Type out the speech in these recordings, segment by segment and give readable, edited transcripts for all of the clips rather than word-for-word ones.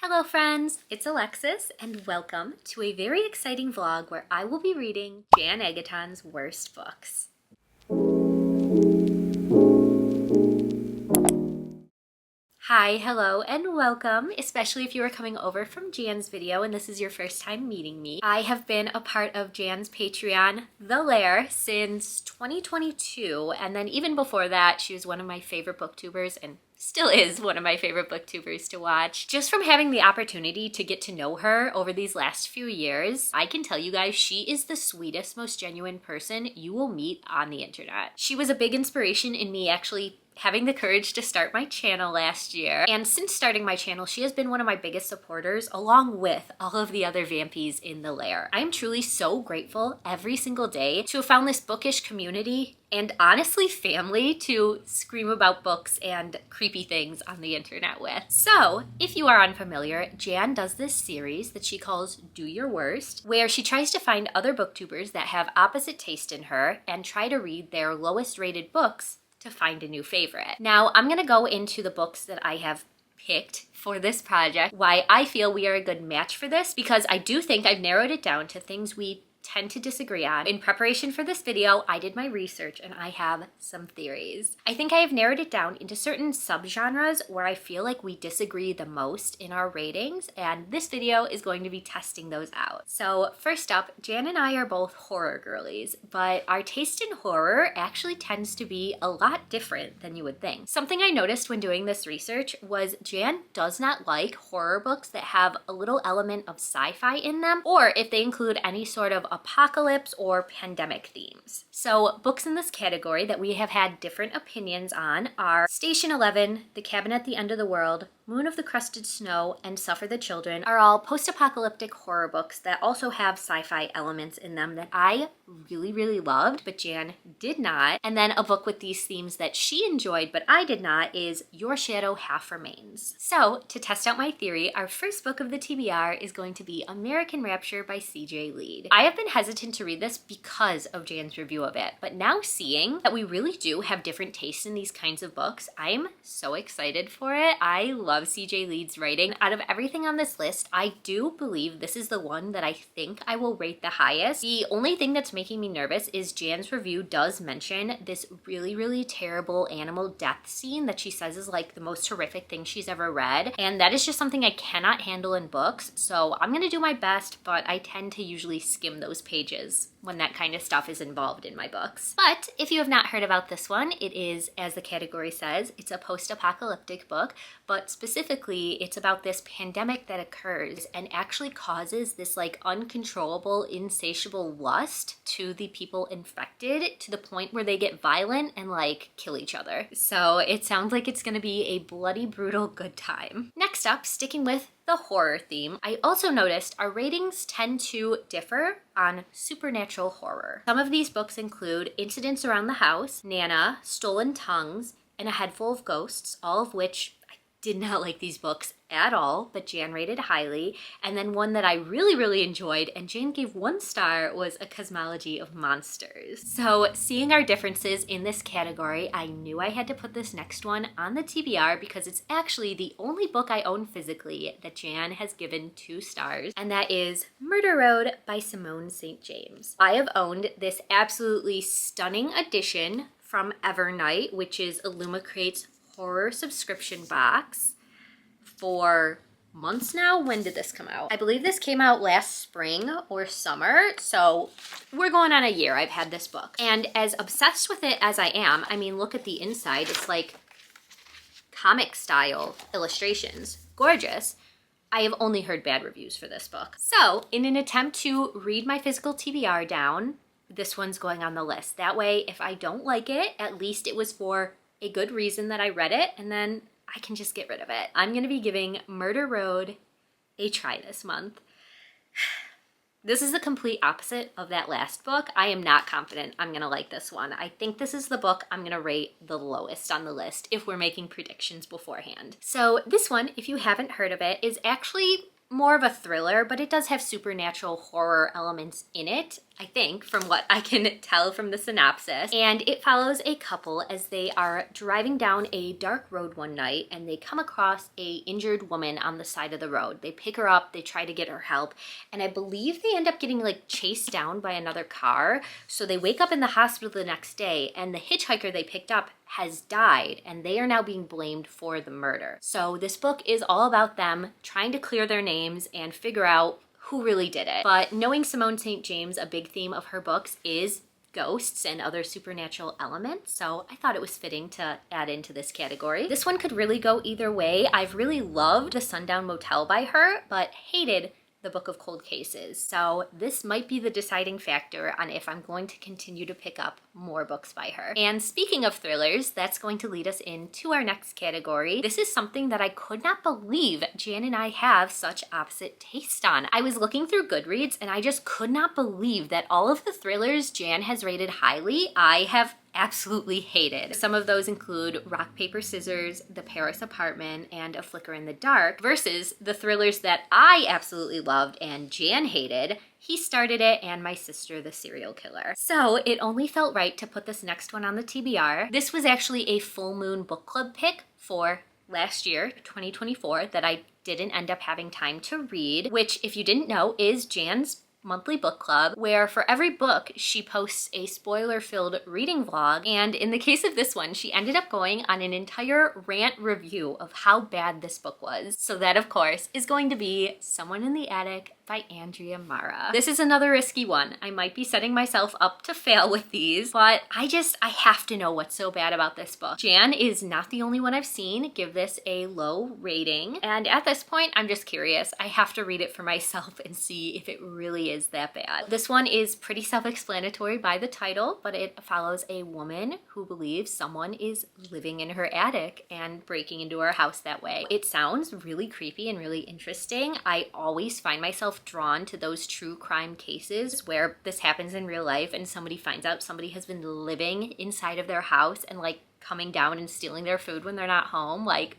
Hello friends, it's Alexis and welcome to a very exciting vlog where I will be reading Jan Agaton's worst books. Hi, hello, and welcome, especially if you are coming over from Jan's video and this is your first time meeting me. I have been a part of Jan's Patreon, The Lair, since 2022, and then even before that, she was one of my favorite booktubers and still is one of my favorite booktubers to watch. Just from having the opportunity to get to know her over these last few years, I can tell you guys she is the sweetest, most genuine person you will meet on the internet. She was a big inspiration in me actually having the courage to start my channel last year. And since starting my channel, she has been one of my biggest supporters along with all of the other vampies in the lair. I am truly so grateful every single day to have found this bookish community and honestly family to scream about books and creepy things on the internet with. So if you are unfamiliar, Jan does this series that she calls Do Your Worst, where she tries to find other booktubers that have opposite taste in her and try to read their lowest rated books to find a new favorite. Now, I'm gonna go into the books that I have picked for this project, why I feel we are a good match for this, because I do think I've narrowed it down to things we tend to disagree on. In preparation for this video, I did my research and I have some theories. I think I have narrowed it down into certain subgenres where I feel like we disagree the most in our ratings, and this video is going to be testing those out. So first up, Jan and I are both horror girlies, but our taste in horror actually tends to be a lot different than you would think. Something I noticed when doing this research was Jan does not like horror books that have a little element of sci-fi in them, or if they include any sort of apocalypse or pandemic themes. So books in this category that we have had different opinions on are Station 11, The Cabin at the End of the World, Moon of the Crusted Snow, and Suffer the Children are all post-apocalyptic horror books that also have sci-fi elements in them that I really loved, but Jan did not. And then a book with these themes that she enjoyed, but I did not, is Your Shadow Half Remains. So to test out my theory, our first book of the TBR is going to be American Rapture by CJ Leede. I have been hesitant to read this because of Jan's review of it, but now seeing that we really do have different tastes in these kinds of books, I'm so excited for it. I love CJ Leede's writing. Out of everything on this list, I do believe this is the one that I think I will rate the highest. The only thing that's making me nervous is Jan's review does mention this really terrible animal death scene that she says is like the most horrific thing she's ever read, and that is just something I cannot handle in books, so I'm gonna do my best, but I tend to usually skim those pages when that kind of stuff is involved in my books. But if you have not heard about this one, it is, as the category says, it's a post-apocalyptic book, but specifically it's about this pandemic that occurs and actually causes this like uncontrollable, insatiable lust to the people infected to the point where they get violent and like kill each other. So it sounds like it's gonna be a bloody, brutal good time. Next up, sticking with the horror theme, I also noticed our ratings tend to differ on supernatural horror. Some of these books include Incidents Around the House, Nana, Stolen Tongues, and A Head Full of Ghosts, all of which I did not like these books at all, but Jan rated highly. And then one that I really enjoyed and Jan gave 1 star was A Cosmology of Monsters. So seeing our differences in this category, I knew I had to put this next one on the TBR because it's actually the only book I own physically that Jan has given 2 stars, and that is Murder Road by Simone St. James. I have owned this absolutely stunning edition from Evernight, which is Illumicrate's horror subscription box, for months now. When did this come out? I believe this came out last spring or summer, so we're going on a year I've had this book. And as obsessed with it as I am, I mean, look at the inside. It's like comic style illustrations. Gorgeous. I have only heard bad reviews for this book. So in an attempt to read my physical TBR down, this one's going on the list. That way, if I don't like it, at least it was for a good reason that I read it, and then I can just get rid of it. I'm gonna be giving Murder Road a try this month. This is the complete opposite of that last book. I am not confident I'm gonna like this one. I think this is the book I'm gonna rate the lowest on the list if we're making predictions beforehand. So this one, if you haven't heard of it, is actually more of a thriller, but it does have supernatural horror elements in it, I think, from what I can tell from the synopsis. And it follows a couple as they are driving down a dark road one night and they come across a injured woman on the side of the road. They pick her up, they try to get her help, and I believe they end up getting like chased down by another car. So they wake up in the hospital the next day and the hitchhiker they picked up has died and they are now being blamed for the murder. So this book is all about them trying to clear their names and figure out who really did it. But knowing Simone St. James, a big theme of her books is ghosts and other supernatural elements, so I thought it was fitting to add into this category. This one could really go either way. I've really loved The Sundown Motel by her, but hated The Book of Cold Cases. So this might be the deciding factor on if I'm going to continue to pick up more books by her. And speaking of thrillers, that's going to lead us into our next category. This is something that I could not believe Jan and I have such opposite taste on. I was looking through Goodreads and I just could not believe that all of the thrillers Jan has rated highly, I have absolutely hated. Some of those include Rock, Paper, Scissors, The Paris Apartment, and A Flicker in the Dark, versus the thrillers that I absolutely loved and Jan hated, He Started It, and My Sister the Serial Killer. So it only felt right to put this next one on the TBR. This was actually a full moon book club pick for last year, 2024, that I didn't end up having time to read, which, if you didn't know, is Jan's monthly book club, where for every book she posts a spoiler-filled reading vlog, and in the case of this one, she ended up going on an entire rant review of how bad this book was. So that, of course, is going to be Someone in the Attic by Andrea Mara. This is another risky one. I might be setting myself up to fail with these, but I have to know what's so bad about this book. Jan is not the only one I've seen give this a low rating, and at this point, I'm just curious. I have to read it for myself and see if it really is that bad. This one is pretty self-explanatory by the title, but it follows a woman who believes someone is living in her attic and breaking into her house that way. It sounds really creepy and really interesting. I always find myself drawn to those true crime cases where this happens in real life and somebody finds out somebody has been living inside of their house and like coming down and stealing their food when they're not home. Like,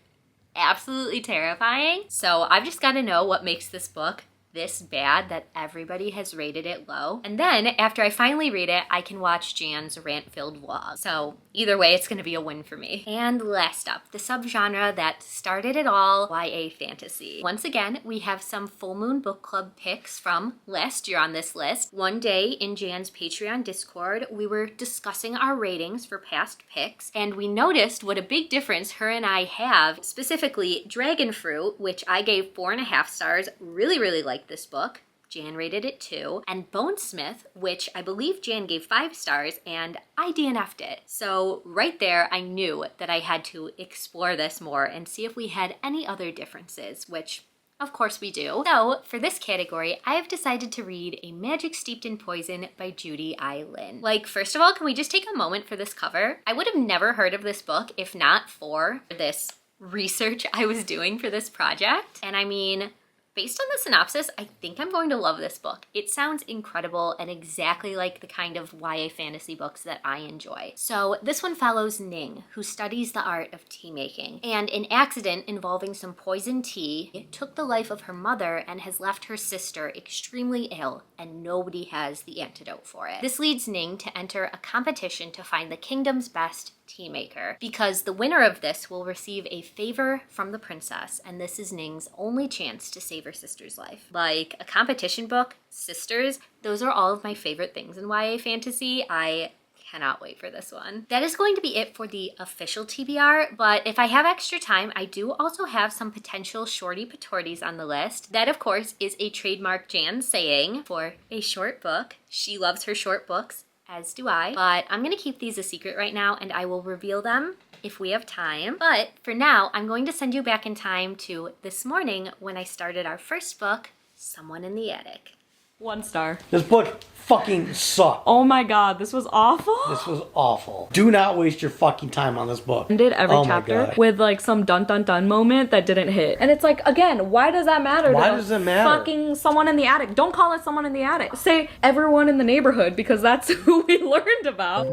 absolutely terrifying. So I've just got to know what makes this book this bad that everybody has rated it low. And then after I finally read it, I can watch Jan's rant-filled vlog. So either way, it's gonna be a win for me. And last up, the subgenre that started it all, YA fantasy. Once again, we have some full moon book club picks from last year on this list. One day in Jan's Patreon Discord, we were discussing our ratings for past picks, and we noticed what a big difference her and I have, specifically Dragon Fruit, which I gave 4.5 stars, really liked this book. Jan rated it 2, and Bonesmith, which I believe Jan gave 5 stars, and I DNF'd it. So right there, I knew that I had to explore this more and see if we had any other differences, which of course we do. So for this category, I have decided to read A Magic Steeped in Poison by Judy I. Lin. Like, first of all, can we just take a moment for this cover? I would have never heard of this book if not for this research I was doing for this project. And I mean, based on the synopsis, I think I'm going to love this book. It sounds incredible and exactly like the kind of YA fantasy books that I enjoy. So this one follows Ning, who studies the art of tea making, and an accident involving some poison tea took the life of her mother and has left her sister extremely ill, and nobody has the antidote for it. This leads Ning to enter a competition to find the kingdom's best tea maker, because the winner of this will receive a favor from the princess, and this is Ning's only chance to save her sister's life. Like, a competition book, sisters, those are all of my favorite things in YA fantasy. I cannot wait for this one. That is going to be it for the official TBR, but if I have extra time, I do also have some potential shorty patorties on the list. That, of course, is a trademark Jan saying for a short book. She loves her short books, as do I, but I'm gonna keep these a secret right now and I will reveal them if we have time. But for now, I'm going to send you back in time to this morning when I started our first book, Someone in the Attic. 1 star. This book fucking sucked. Oh my god, this was awful. This was awful. Do not waste your fucking time on this book. Ended every Oh my chapter God. with like some dun dun dun moment that didn't hit. And it's like, again, why does that matter? Why to does it matter? Fucking someone in the attic. Don't call it someone in the attic. Say everyone in the neighborhood, because that's who we learned about.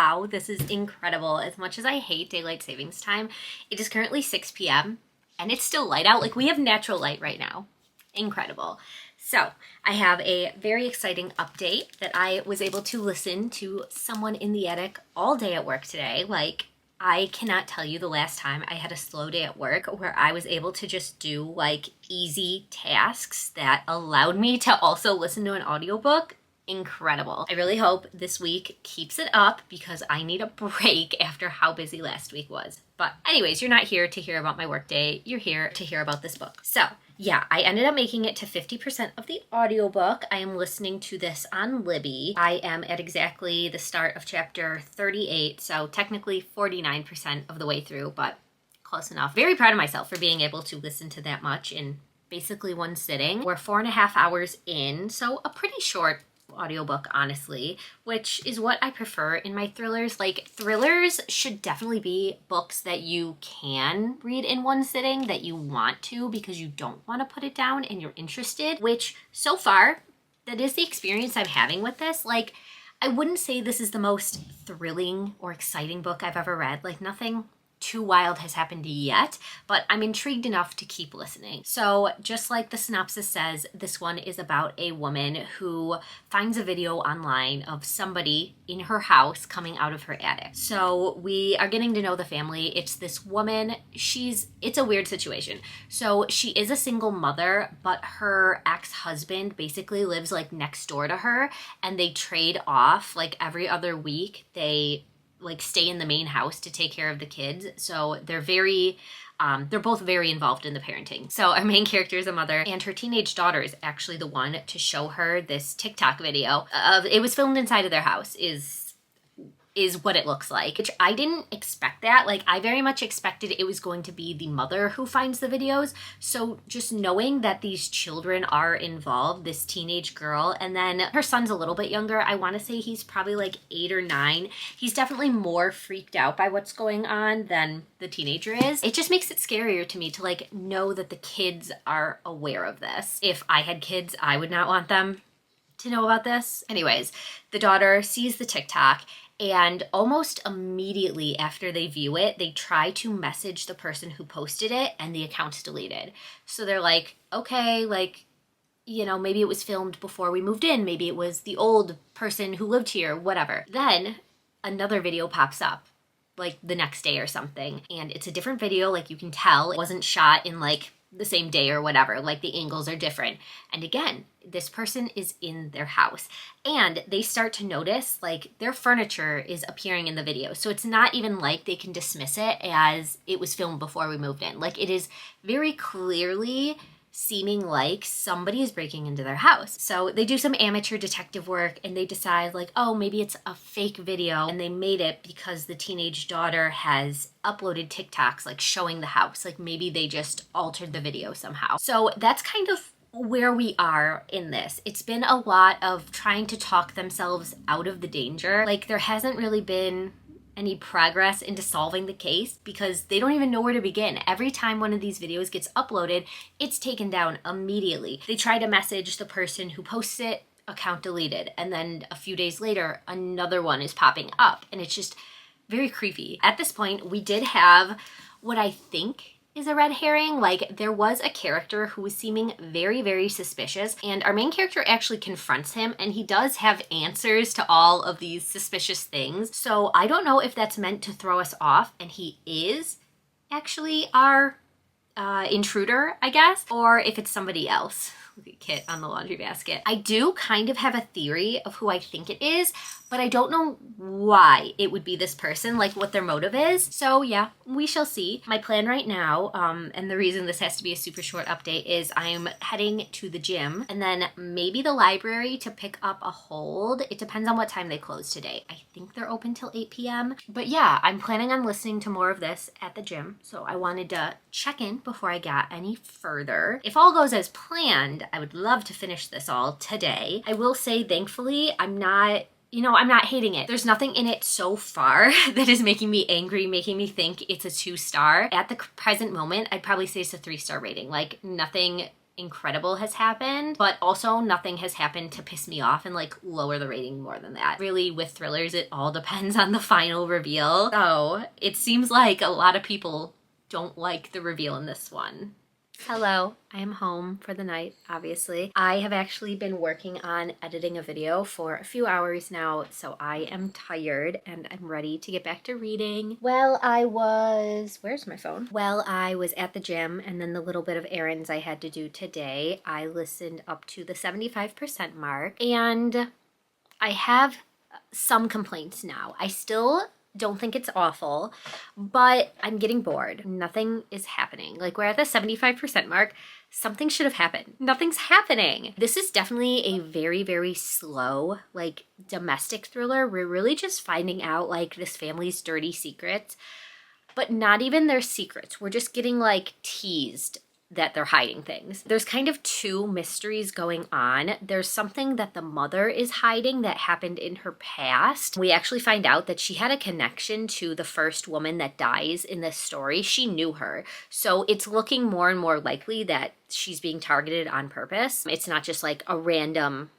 wow, this is incredible. As much as I hate daylight savings time, it is currently 6 p.m. and it's still light out. Like, we have natural light right now. Incredible. So I have a very exciting update that I was able to listen to someone in the attic all day at work today. Like, I cannot tell you the last time I had a slow day at work where I was able to just do like easy tasks that allowed me to also listen to an audiobook. Incredible. I really hope this week keeps it up because I need a break after how busy last week was. But anyways, you're not here to hear about my workday. You're here to hear about this book. So yeah, I ended up making it to 50% of the audiobook. I am listening to this on Libby. I am at exactly the start of chapter 38, so technically 49% of the way through, but close enough. Very proud of myself for being able to listen to that much in basically one sitting. We're 4.5 hours in, so a pretty short audiobook, honestly, which is what I prefer in my thrillers. Like, thrillers should definitely be books that you can read in one sitting, that you want to because you don't want to put it down and you're interested, which so far, that is the experience I'm having with this. Like, I wouldn't say this is the most thrilling or exciting book I've ever read. Like, nothing too wild has happened yet, but I'm intrigued enough to keep listening. So just like the synopsis says, this one is about a woman who finds a video online of somebody in her house coming out of her attic. So we are getting to know the family. It's this woman, it's a weird situation. So she is a single mother, but her ex-husband basically lives like next door to her, and they trade off like every other week. They like stay in the main house to take care of the kids. So they're both very involved in the parenting. So our main character is a mother, and her teenage daughter is actually the one to show her this TikTok video of, it was filmed inside of their house, is what it looks like, which I didn't expect that. Like, I very much expected it was going to be the mother who finds the videos. So just knowing that these children are involved, this teenage girl, and then her son's a little bit younger. I want to say he's probably like 8 or 9. He's definitely more freaked out by what's going on than the teenager is. It just makes it scarier to me to like know that the kids are aware of this. If I had kids, I would not want them to know about this. Anyways, the daughter sees the TikTok, and almost immediately after they view it, they try to message the person who posted it, and the account's deleted. So they're like, okay, like, you know, maybe it was filmed before we moved in. Maybe it was the old person who lived here, whatever. Then another video pops up like the next day or something, and it's a different video. Like, you can tell it wasn't shot in like the same day or whatever, like the angles are different. And again, this person is in their house, and they start to notice like their furniture is appearing in the video. So it's not even like they can dismiss it as it was filmed before we moved in. Like, it is very clearly seeming like somebody is breaking into their house. So they do some amateur detective work, and they decide like, oh, maybe it's a fake video, and they made it because the teenage daughter has uploaded TikToks like showing the house. Like, maybe they just altered the video somehow. So that's kind of where we are in this. It's been a lot of trying to talk themselves out of the danger. Like, there hasn't really been any progress into solving the case because they don't even know where to begin. Every time one of these videos gets uploaded, it's taken down immediately. They try to message the person who posts it, account deleted, and then a few days later, another one is popping up, and it's just very creepy. At this point, we did have what I think is a red herring. Like, there was a character who was seeming very, very suspicious, and our main character actually confronts him, and he does have answers to all of these suspicious things. So I don't know if that's meant to throw us off and he is actually our intruder, I guess, or if it's somebody else. Look at Kit on the laundry basket. I do kind of have a theory of who I think it is, but I don't know why it would be this person, like what their motive is. So yeah, we shall see. My plan right now, and the reason this has to be a super short update, is I'm heading to the gym and then maybe the library to pick up a hold. It depends on what time they close today. I think they're open till 8 p.m. But yeah, I'm planning on listening to more of this at the gym. So I wanted to check in before I got any further. If all goes as planned, I would love to finish this all today. I will say, thankfully, I'm not hating it. There's nothing in it so far that is making me angry, making me think it's a 2-star. At the present moment, I'd probably say it's a 3-star rating. Like, nothing incredible has happened, but also nothing has happened to piss me off and like lower the rating more than that. Really, with thrillers, it all depends on the final reveal. So it seems like a lot of people don't like the reveal in this one. Hello, I am home for the night, obviously. I have actually been working on editing a video for a few hours now, so I am tired and I'm ready to get back to reading. Where's my phone? Well, I was at the gym, and then the little bit of errands I had to do today, I listened up to the 75% mark, and I have some complaints now. I still don't think it's awful, but I'm getting bored. Nothing is happening. Like, we're at the 75% mark. Something should have happened. Nothing's happening. This is definitely a very, very slow, like, domestic thriller. We're really just finding out, like, this family's dirty secrets, but not even their secrets. We're just getting, like, teased that they're hiding things. There's kind of two mysteries going on. There's something that the mother is hiding that happened in her past. We actually find out that she had a connection to the first woman that dies in this story. She knew her. So it's looking more and more likely that she's being targeted on purpose. It's not just like a random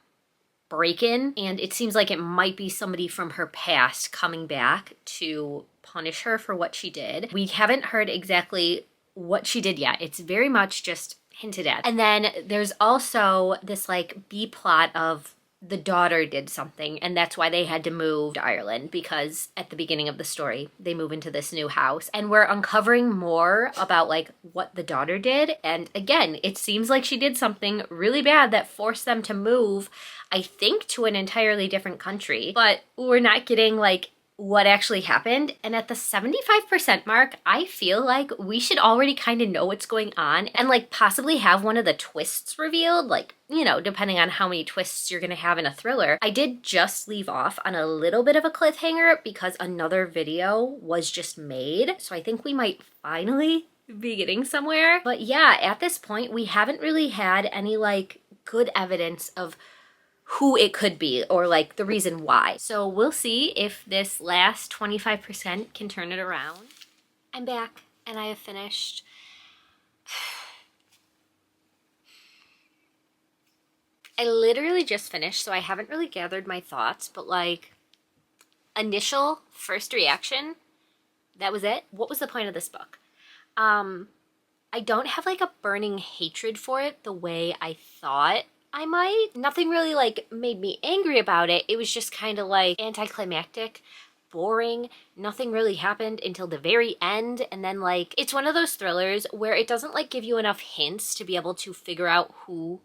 break-in, and it seems like it might be somebody from her past coming back to punish her for what she did. We haven't heard exactly what she did yet. It's very much just hinted at. And then there's also this like B plot of the daughter did something, and that's why they had to move to Ireland, because at the beginning of the story they move into this new house, and we're uncovering more about like what the daughter did. And again, it seems like she did something really bad that forced them to move, I think, to an entirely different country, but we're not getting like what actually happened. And at the 75% mark, I feel like we should already kind of know what's going on and like possibly have one of the twists revealed, like, you know, depending on how many twists you're gonna have in a thriller. I did just leave off on a little bit of a cliffhanger because another video was just made, so I think we might finally be getting somewhere. But yeah, at this point, we haven't really had any like good evidence of who it could be or like the reason why. So we'll see if this last 25% can turn it around. I'm back and I have finished. I literally just finished, so I haven't really gathered my thoughts, but like initial first reaction, that was it. What was the point of this book? I don't have like a burning hatred for it the way I thought I might. Nothing really like made me angry about it. It was just kind of like anticlimactic, boring. Nothing really happened until the very end. And then like, it's one of those thrillers where it doesn't like give you enough hints to be able to figure out who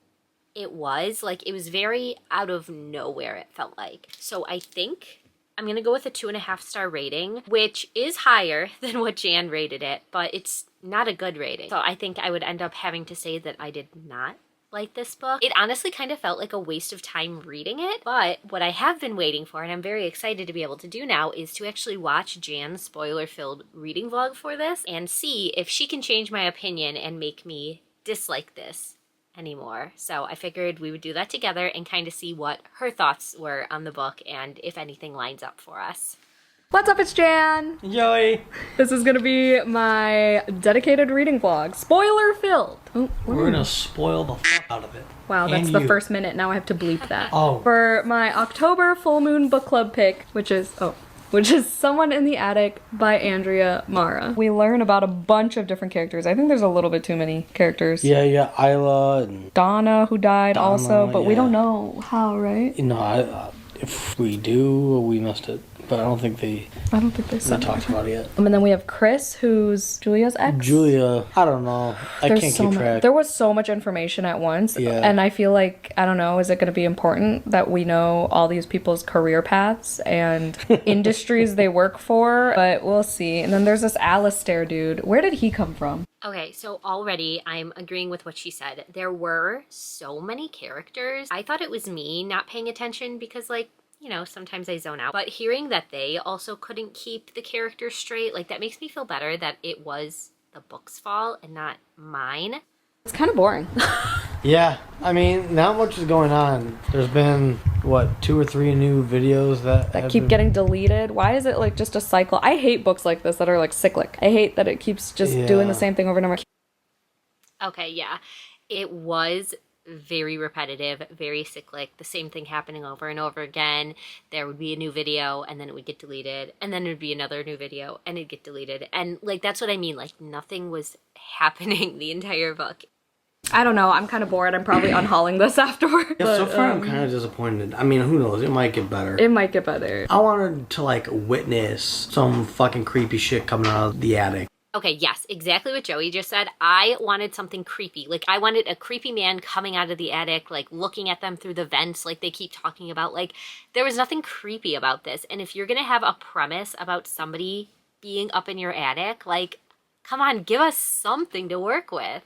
it was. Like, it was very out of nowhere, it felt like. So I think I'm gonna go with a 2.5-star rating, which is higher than what Jan rated it, but it's not a good rating. So I think I would end up having to say that I did not like this book. It honestly kind of felt like a waste of time reading it, but what I have been waiting for, and I'm very excited to be able to do now, is to actually watch Jan's spoiler-filled reading vlog for this and see if she can change my opinion and make me dislike this anymore. So I figured we would do that together and kind of see what her thoughts were on the book and if anything lines up for us. What's up, it's Jan! Joey! This is gonna be my dedicated reading vlog. Spoiler filled! Oh, We're gonna spoil the fuck out of it. wow, that's And the you. first minute. Now I have to bleep that. Oh. For my October full moon book club pick, which is Someone in the Attic by Andrea Mara. We learn about a bunch of different characters. I think there's a little bit too many characters. Yeah, Isla and... Donna, who died Donna, also, but we yeah. don't know how, right? You know, if we do, we missed it. But I don't think they said talked about it yet. And then we have Chris, who's Julia's ex. Julia, I don't know. I can't keep track. There was so much information at once. Yeah. And I feel like, I don't know, is it going to be important that we know all these people's career paths and industries they work for? But we'll see. And then there's this Alistair dude. Where did he come from? Okay, so already I'm agreeing with what she said. There were so many characters. I thought it was me not paying attention because, like, you know, sometimes I zone out. But hearing that they also couldn't keep the characters straight, like, that makes me feel better that it was the book's fault and not mine. It's kind of boring. Yeah, I mean, not much is going on. There's been, what, 2 or 3 new videos that keep getting deleted. Why is it like just a cycle? I hate books like this that are like cyclic. I hate that it keeps just doing the same thing over and over. Okay, yeah. It was very repetitive, very cyclic, the same thing happening over and over again. There would be a new video and then it would get deleted, and then it would be another new video and it'd get deleted. And like, that's what I mean. Like, nothing was happening the entire book. I don't know. I'm kind of bored. I'm probably unhauling this afterward. Yeah, so far I'm kind of disappointed. I mean, who knows? It might get better. It might get better. I wanted to, like, witness some fucking creepy shit coming out of the attic. Okay, yes, exactly what Joey just said. I wanted something creepy. Like, I wanted a creepy man coming out of the attic, like, looking at them through the vents, like they keep talking about. Like, there was nothing creepy about this. And if you're gonna have a premise about somebody being up in your attic, like, come on, give us something to work with.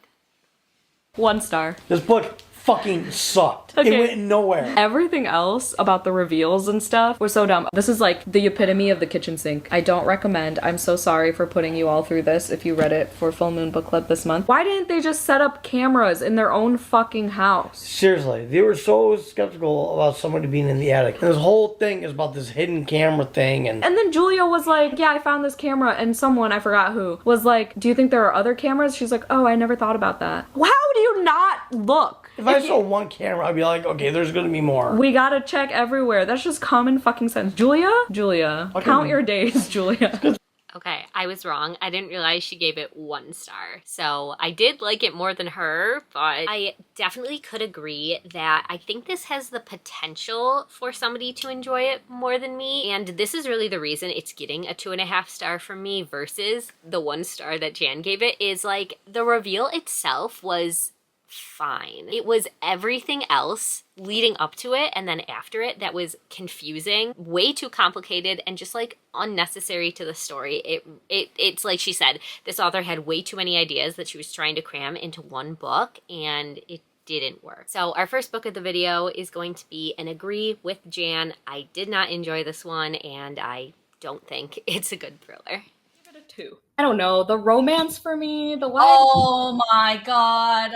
1 star. This book fucking sucked. Okay. It went nowhere. Everything else about the reveals and stuff was so dumb. This is like the epitome of the kitchen sink. I don't recommend. I'm so sorry for putting you all through this if you read it for Full Moon Book Club this month. Why didn't they just set up cameras in their own fucking house? Seriously, they were so skeptical about somebody being in the attic. And this whole thing is about this hidden camera thing. And then Julia was like, yeah, I found this camera. And someone, I forgot who, was like, do you think there are other cameras? She's like, oh, I never thought about that. How do you not look? If I saw one camera, I'd be like, okay, there's gonna be more. We gotta check everywhere. That's just common fucking sense. Julia, Okay. count your days, Julia. Okay, I was wrong. I didn't realize she gave it 1 star. So I did like it more than her, but I definitely could agree that I think this has the potential for somebody to enjoy it more than me. And this is really the reason it's getting a 2.5 star from me versus the 1 star that Jan gave it, is like the reveal itself was fine. It was everything else leading up to it and then after it that was confusing, way too complicated, and just like unnecessary to the story. It's like she said, this author had way too many ideas that she was trying to cram into one book, and it didn't work. So our first book of the video is going to be an agree with Jan. I did not enjoy this one, and I don't think it's a good thriller. Give it a 2. I don't know. The romance for me, the what? Oh my god.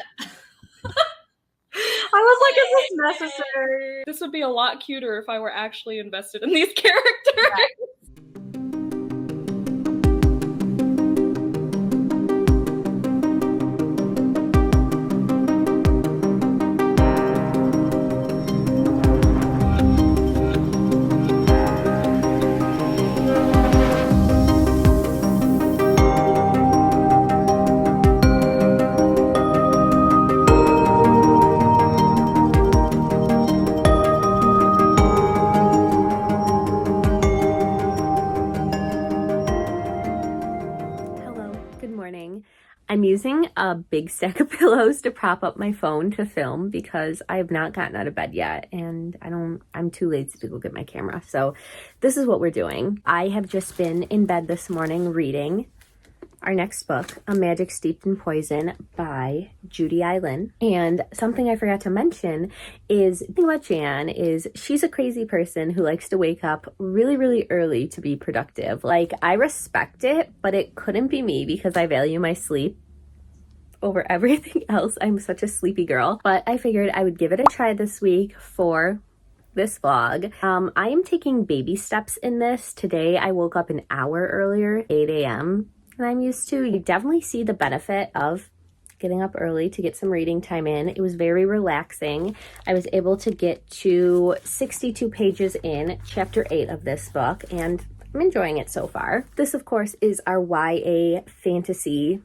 I was like, is this necessary? This would be a lot cuter if I were actually invested in these characters. Right. I'm using a big stack of pillows to prop up my phone to film because I have not gotten out of bed yet, and I'm too lazy to go get my camera. So this is what we're doing. I have just been in bed this morning reading our next book, A Magic Steeped in Poison by Judy Eilen. And something I forgot to mention is, the thing about Jan is she's a crazy person who likes to wake up really, really early to be productive. Like, I respect it, but it couldn't be me because I value my sleep over everything else. I'm such a sleepy girl, but I figured I would give it a try this week for this vlog. I am taking baby steps in this. Today I woke up an hour earlier, 8 a.m. and I'm used to. You definitely see the benefit of getting up early to get some reading time in. It was very relaxing. I was able to get to 62 pages in chapter 8 of this book, and I'm enjoying it so far. This, of course, is our YA fantasy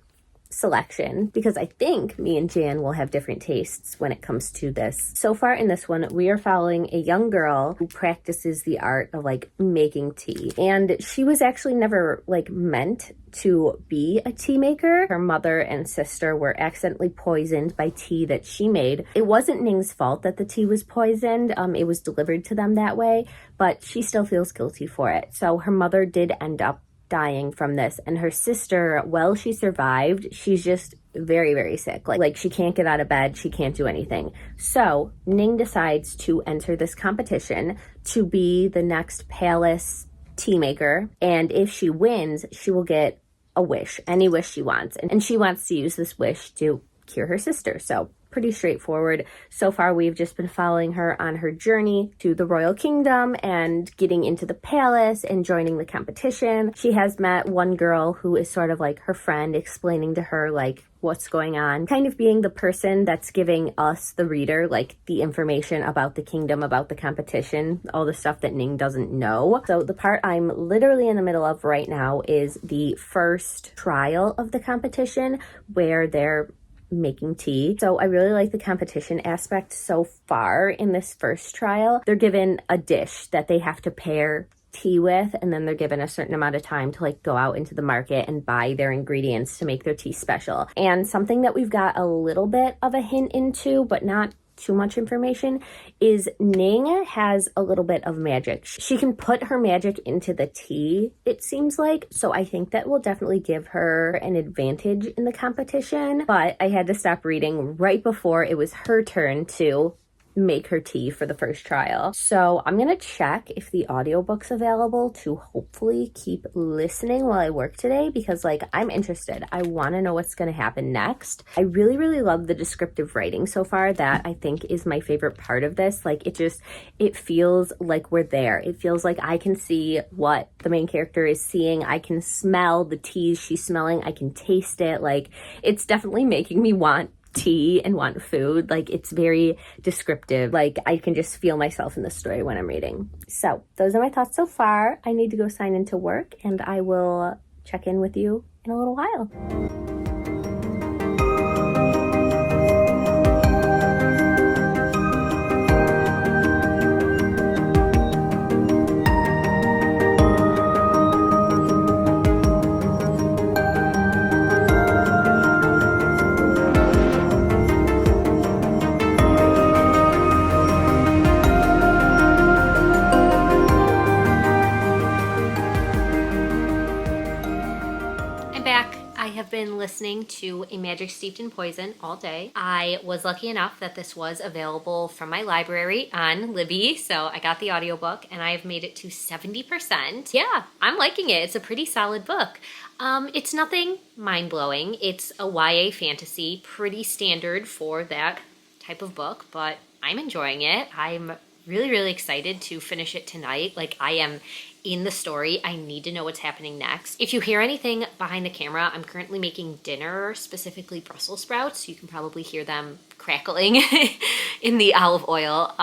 selection because I think me and Jan will have different tastes when it comes to this. So far in this one, we are following a young girl who practices the art of like making tea, and she was actually never like meant to be a tea maker. Her mother and sister were accidentally poisoned by tea that she made. It wasn't Ning's fault that the tea was poisoned. It was delivered to them that way, but she still feels guilty for it. So her mother did end up dying from this, and her sister, well, she survived. She's just very, very sick. Like she can't get out of bed. She can't do anything. So Ning decides to enter this competition to be the next palace tea maker, and if she wins, she will get a wish, any wish she wants, and she wants to use this wish to cure her sister. So pretty straightforward. So far, we've just been following her on her journey to the royal kingdom and getting into the palace and joining the competition. She has met one girl who is sort of like her friend, explaining to her like what's going on, kind of being the person that's giving us, the reader, like the information about the kingdom, about the competition, all the stuff that Ning doesn't know. So the part I'm literally in the middle of right now is the first trial of the competition where they're making tea. So I really like the competition aspect so far in this first trial. They're given a dish that they have to pair tea with, and then they're given a certain amount of time to like go out into the market and buy their ingredients to make their tea special. And something that we've got a little bit of a hint into, but not too much information, is Ning has a little bit of magic. She can put her magic into the tea, it seems like. So I think that will definitely give her an advantage in the competition. But I had to stop reading right before it was her turn to make her tea for the first trial. So I'm gonna check if the audiobook's available to hopefully keep listening while I work today, because like I'm interested. I want to know what's gonna happen next. I really love the descriptive writing so far. That I think is my favorite part of this. Like it feels like we're there. It feels like I can see what the main character is seeing. I can smell the tea she's smelling. I can taste it. Like it's definitely making me want tea and want food. Like it's very descriptive. Like I can just feel myself in the story when I'm reading. So those are my thoughts so far. I need to go sign into work, and I will check in with you in a little while. Been listening to A Magic Steeped in Poison all day. I was lucky enough that this was available from my library on Libby, so I got the audiobook and I've made it to 70%. Yeah, I'm liking it. It's a pretty solid book. It's nothing mind-blowing. It's a YA fantasy, pretty standard for that type of book, but I'm enjoying it. I'm really excited to finish it tonight. Like I am in the story. I need to know what's happening next. If you hear anything behind the camera, I'm currently making dinner, specifically Brussels sprouts. You can probably hear them crackling in the olive oil.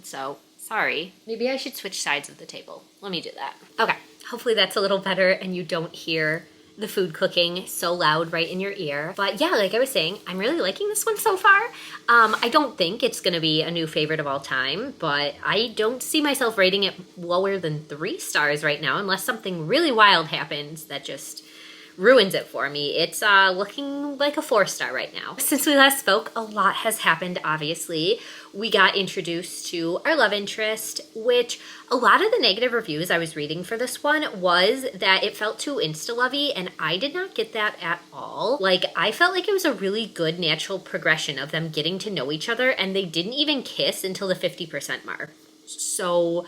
So sorry. Maybe I should switch sides of the table. Let me do that. Okay, hopefully that's a little better and you don't hear the food cooking so loud right in your ear. But yeah, like I was saying, I'm really liking this one so far. I don't think it's gonna be a new favorite of all time, but I don't see myself rating it lower than 3 stars right now, unless something really wild happens that just ruins it for me. It's looking like a 4-star right now. Since we last spoke, a lot has happened, obviously. We got introduced to our love interest, which a lot of the negative reviews I was reading for this one was that it felt too insta-lovey, and I did not get that at all. Like, I felt like it was a really good natural progression of them getting to know each other, and they didn't even kiss until the 50% mark. So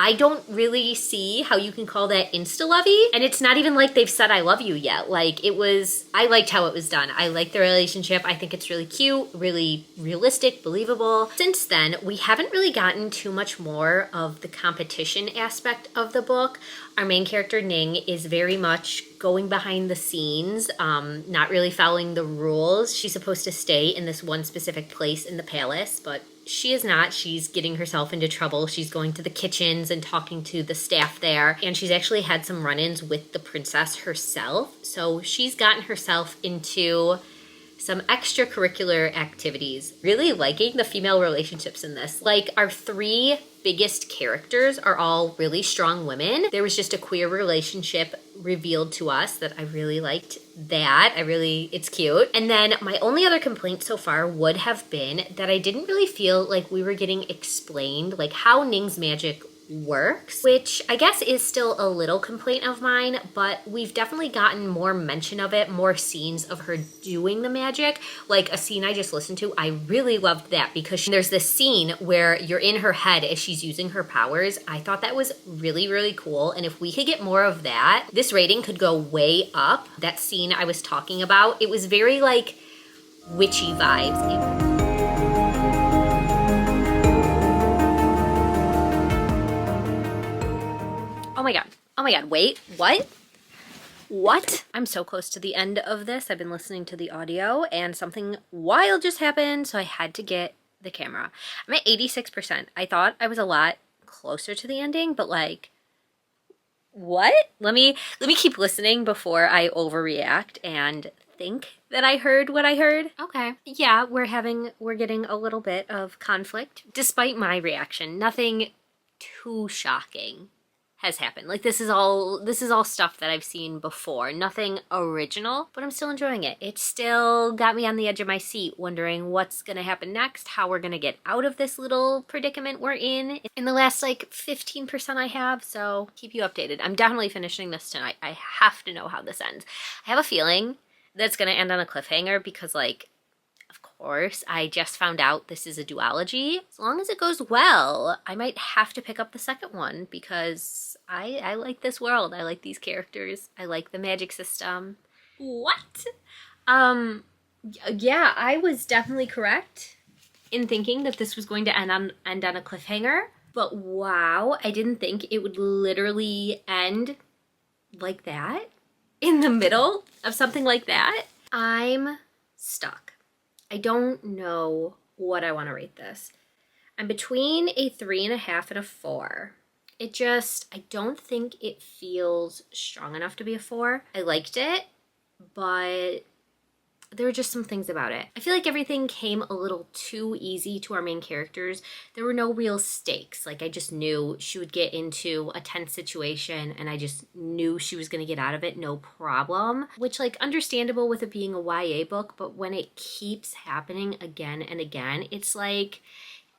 I don't really see how you can call that insta-lovey. And it's not even like they've said I love you yet. Like I liked how it was done. I like the relationship. I think it's really cute, really realistic, believable. Since then, we haven't really gotten too much more of the competition aspect of the book. Our main character, Ning, is very much going behind the scenes, not really following the rules. She's supposed to stay in this one specific place in the palace, but she is not. She's getting herself into trouble. She's going to the kitchens and talking to the staff there. And she's actually had some run-ins with the princess herself. So she's gotten herself into some extracurricular activities. Really liking the female relationships in this. Like, our 3 biggest characters are all really strong women. There was just a queer relationship revealed to us that I really liked that. It's cute. And then my only other complaint so far would have been that I didn't really feel like we were getting explained like how Ning's magic works, which I guess is still a little complaint of mine, but we've definitely gotten more mention of it, more scenes of her doing the magic. Like a scene I just listened to, I really loved that because there's this scene where you're in her head as she's using her powers. I thought that was really cool, and if we could get more of that, this rating could go way up. That scene I was talking about, it was very like witchy vibes. Oh my god, wait, what? What? I'm so close to the end of this. I've been listening to the audio and something wild just happened, so I had to get the camera. I'm at 86%. I thought I was a lot closer to the ending, but like, what? Let me keep listening before I overreact and think that I heard what I heard. Okay. Yeah, we're getting a little bit of conflict despite my reaction. Nothing too shocking has happened. Like this is all stuff that I've seen before. Nothing original, but I'm still enjoying it. It still got me on the edge of my seat wondering what's going to happen next, how we're going to get out of this little predicament we're in the last like 15% I have, so keep you updated. I'm definitely finishing this tonight. I have to know how this ends. I have a feeling that it's going to end on a cliffhanger because like of course, I just found out this is a duology. As long as it goes well, I might have to pick up the second one because I like this world. I like these characters. I like the magic system. What? Yeah, I was definitely correct in thinking that this was going to end on a cliffhanger. But wow, I didn't think it would literally end like that in the middle of something like that. I'm stuck. I don't know what I want to rate this. I'm between a 3.5 and a 4. I don't think it feels strong enough to be a 4. I liked it, but there are just some things about it. I feel like everything came a little too easy to our main characters. There were no real stakes. Like I just knew she would get into a tense situation and I just knew she was going to get out of it no problem, which like understandable with it being a YA book, but when it keeps happening again and again, it's like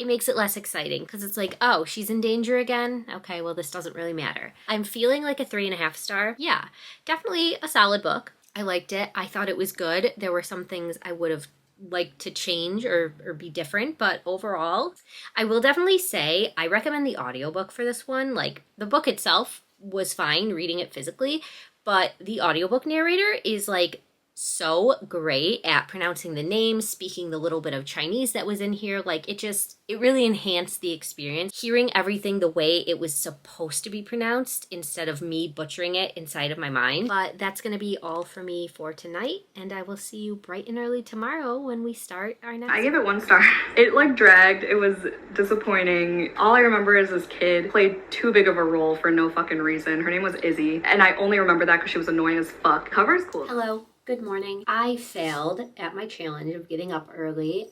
it makes it less exciting because it's like, oh, she's in danger again? Okay, well, this doesn't really matter. I'm feeling like a 3.5 star. Yeah, definitely a solid book. I liked it. I thought it was good. There were some things I would have liked to change or be different, but overall, I will definitely say I recommend the audiobook for this one. Like, the book itself was fine reading it physically, but the audiobook narrator is like so great at pronouncing the names, speaking the little bit of Chinese that was in here. Like it really enhanced the experience. Hearing everything the way it was supposed to be pronounced instead of me butchering it inside of my mind. But that's going to be all for me for tonight. And I will see you bright and early tomorrow when we start our next I gave it 1 star. It like dragged. It was disappointing. All I remember is this kid played too big of a role for no fucking reason. Her name was Izzy. And I only remember that because she was annoying as fuck. Cover's cool. Hello. Good morning. I failed at my challenge of getting up early.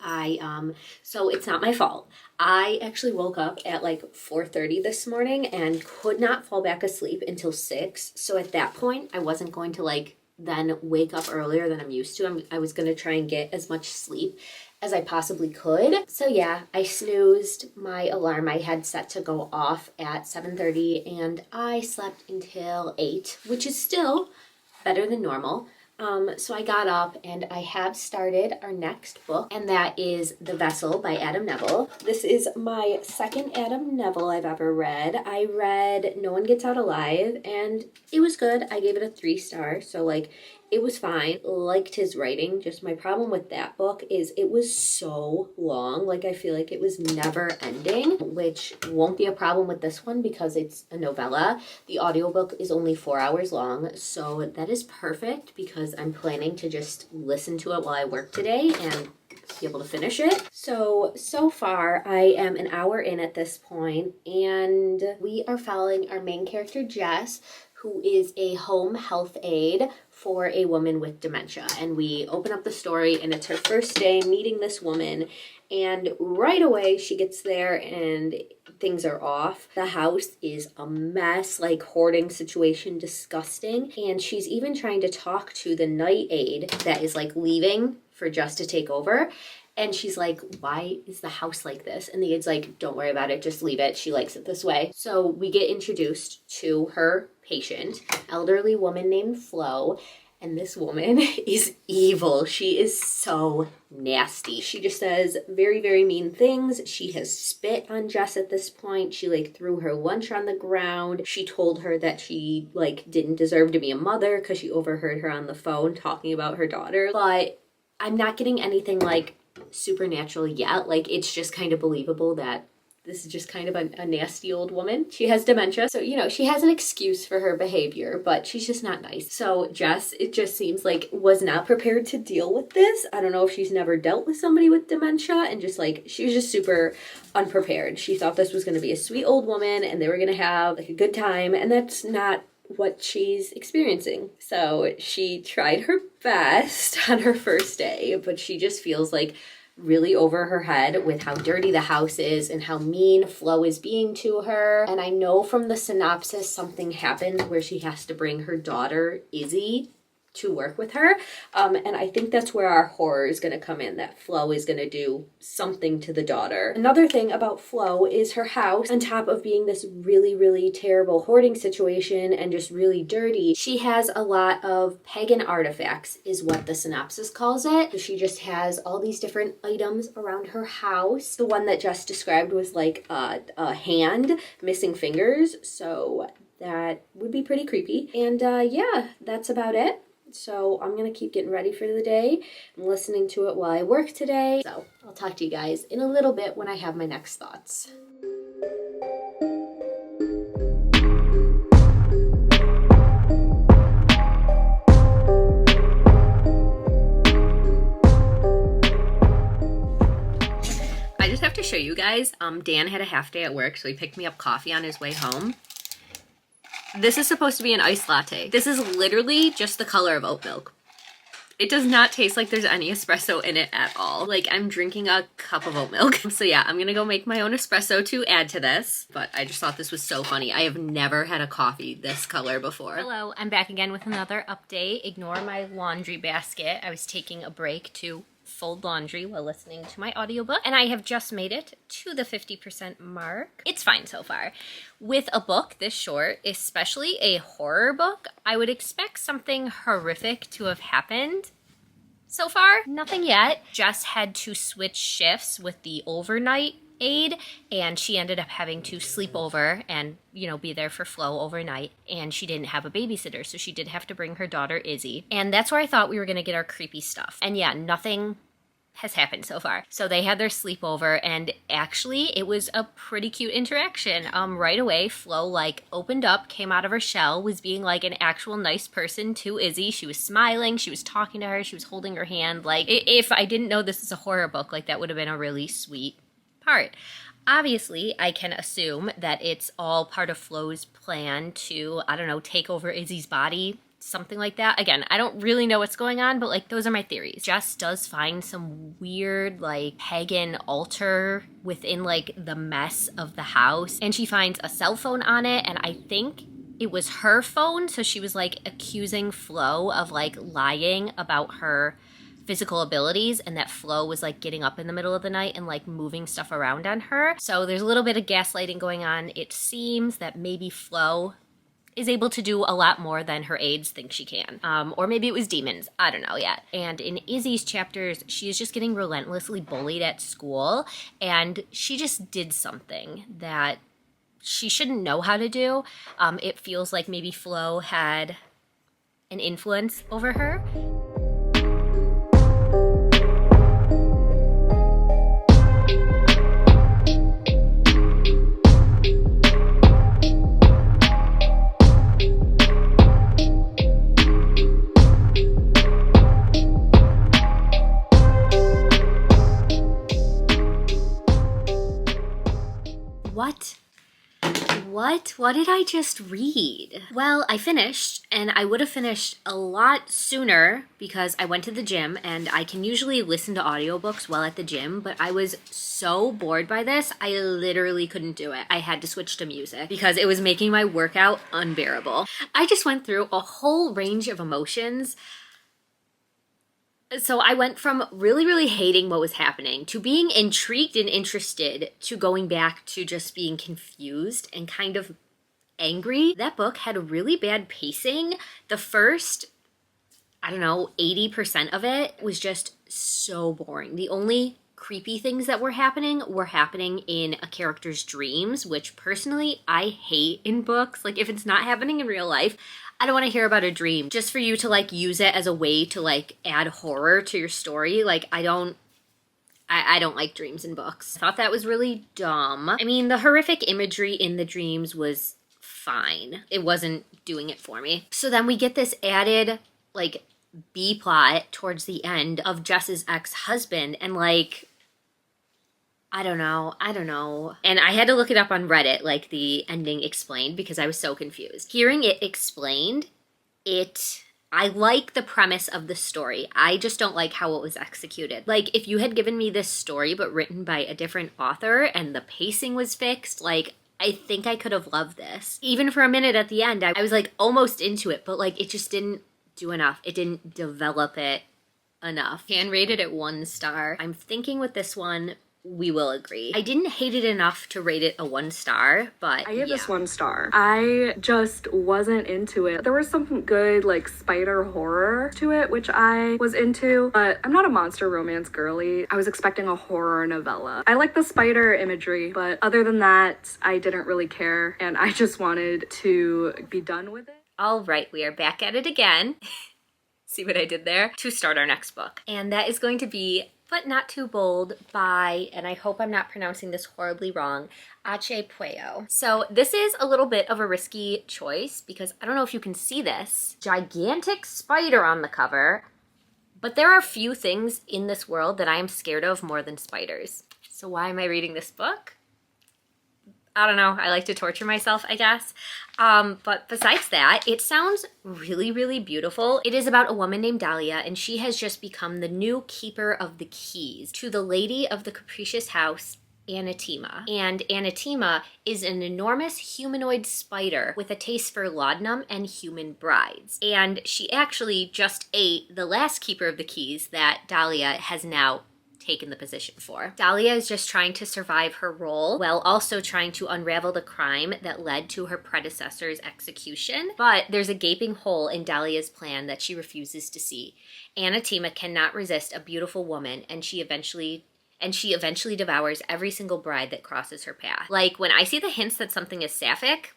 So it's not my fault. I actually woke up at like 4:30 this morning and could not fall back asleep until 6. So at that point, I wasn't going to like then wake up earlier than I'm used to. I was going to try and get as much sleep as I possibly could. So yeah, I snoozed my alarm I had set to go off at 7:30 and I slept until 8, which is still better than normal. So I got up and I have started our next book, and that is The Vessel by Adam Neville. This is my second Adam Neville I've ever read. I read No One Gets Out Alive and it was good. I gave it a 3 star. So like it was fine. Liked his writing. Just my problem with that book is it was so long. Like I feel like it was never ending, which won't be a problem with this one because it's a novella. The audiobook is only 4 hours long. So that is perfect because I'm planning to just listen to it while I work today and be able to finish it. So far I am an hour in at this point and we are following our main character Jess, who is a home health aide for a woman with dementia. And we open up the story and it's her first day meeting this woman. And right away she gets there and things are off. The house is a mess, like hoarding situation, disgusting. And she's even trying to talk to the night aide that is like leaving for Jess to take over. And she's like, why is the house like this? And the aide's like, don't worry about it, just leave it. She likes it this way. So we get introduced to her patient, elderly woman named Flo. And this woman is evil. She is so nasty. She just says very, very mean things. She has spit on Jess at this point. She like threw her lunch on the ground. She told her that she like didn't deserve to be a mother because she overheard her on the phone talking about her daughter. But I'm not getting anything like supernatural yet. Like it's just kind of believable that this is just kind of a nasty old woman. She has dementia, so, you know, she has an excuse for her behavior, but she's just not nice. So Jess, it just seems like, was not prepared to deal with this. I don't know if she's never dealt with somebody with dementia, and just like, she was just super unprepared. She thought this was going to be a sweet old woman and they were going to have like a good time, and that's not what she's experiencing. So she tried her best on her first day, but she just feels like really over her head with how dirty the house is and how mean Flo is being to her. And I know from the synopsis something happens where she has to bring her daughter Izzy to work with her. And I think that's where our horror is going to come in, that Flo is going to do something to the daughter. Another thing about Flo is her house, on top of being this really, really terrible hoarding situation and just really dirty, she has a lot of pagan artifacts, is what the synopsis calls it. So she just has all these different items around her house. The one that Jess described was like a hand missing fingers. So that would be pretty creepy. And yeah, that's about it. So I'm going to keep getting ready for the day. I'm listening to it while I work today. So I'll talk to you guys in a little bit when I have my next thoughts. I just have to show you guys, Dan had a half day at work, so he picked me up coffee on his way home. This is supposed to be an iced latte. This is literally just the color of oat milk. It does not taste like there's any espresso in it at all. Like, I'm drinking a cup of oat milk. So yeah, I'm gonna go make my own espresso to add to this. But I just thought this was so funny. I have never had a coffee this color before. Hello, I'm back again with another update. Ignore my laundry basket. I was taking a break to fold laundry while listening to my audiobook, and I have just made it to the 50% mark. It's fine so far. With a book this short, especially a horror book, I would expect something horrific to have happened. So far, nothing yet. Jess had to switch shifts with the overnight aide, and she ended up having to sleep over and, you know, be there for Flo overnight, and she didn't have a babysitter, so she did have to bring her daughter Izzy. And that's where I thought we were gonna get our creepy stuff. And yeah, nothing has happened so far. So they had their sleepover, and actually it was a pretty cute interaction. Right away, Flo like opened up, came out of her shell, was being like an actual nice person to Izzy. She was smiling, she was talking to her, she was holding her hand. Like, if I didn't know this is a horror book, like, that would have been a really sweet part. Obviously, I can assume that it's all part of Flo's plan to, I don't know, take over Izzy's body, something like that. Again, I don't really know what's going on, but like, those are my theories. Jess does find some weird like pagan altar within like the mess of the house, and she finds a cell phone on it, and I think it was her phone, so she was like accusing Flo of like lying about her physical abilities, and that Flo was like getting up in the middle of the night and like moving stuff around on her. So there's a little bit of gaslighting going on. It seems that maybe Flo is able to do a lot more than her aides think she can. Or maybe it was demons. I don't know yet. And in Izzy's chapters, she is just getting relentlessly bullied at school, and she just did something that she shouldn't know how to do. It feels like maybe Flo had an influence over her. What did I just read? Well, I finished, and I would have finished a lot sooner because I went to the gym, and I can usually listen to audiobooks while at the gym, but I was so bored by this, I literally couldn't do it. I had to switch to music because it was making my workout unbearable. I just went through a whole range of emotions. So I went from really, really hating what was happening to being intrigued and interested to going back to just being confused and kind of angry. That book had really bad pacing. The first, I don't know, 80% of it was just so boring. The only creepy things that were happening in a character's dreams, which personally I hate in books. Like, if it's not happening in real life, I don't want to hear about a dream just for you to like use it as a way to like add horror to your story. Like, I don't I don't like dreams in books. I thought that was really dumb. I mean, the horrific imagery in the dreams was fine. It wasn't doing it for me. So then we get this added, like, B plot towards the end of Jess's ex-husband, and like, I don't know. And I had to look it up on Reddit, like the ending explained, because I was so confused. Hearing it explained, I like the premise of the story. I just don't like how it was executed. Like, if you had given me this story but written by a different author and the pacing was fixed, like, I think I could have loved this. Even for a minute at the end, I was like almost into it, but like it just didn't do enough. It didn't develop it enough. Can rate it at 1 star. I'm thinking with this one, we will agree. I didn't hate it enough to rate it a 1 star, but I gave this 1 star. I just wasn't into it. There was some good like spider horror to it, which I was into, but I'm not a monster romance girly. I was expecting a horror novella. I like the spider imagery, but other than that, I didn't really care, and I just wanted to be done with it. All right, we are back at it again. See what I did there? To start our next book. And that is going to be But Not Too Bold by, and I hope I'm not pronouncing this horribly wrong, Ache Pueo. So this is a little bit of a risky choice because I don't know if you can see this gigantic spider on the cover, but there are few things in this world that I am scared of more than spiders. So why am I reading this book? I don't know. I like to torture myself, I guess. But besides that, it sounds really, really beautiful. It is about a woman named Dahlia, and she has just become the new keeper of the keys to the lady of the capricious house, Anatima. And Anatima is an enormous humanoid spider with a taste for laudanum and human brides. And she actually just ate the last keeper of the keys that Dahlia has now taken the position for. Dahlia is just trying to survive her role while also trying to unravel the crime that led to her predecessor's execution. But there's a gaping hole in Dahlia's plan that she refuses to see. Anatima cannot resist a beautiful woman, and she eventually devours every single bride that crosses her path. Like, when I see the hints that something is sapphic,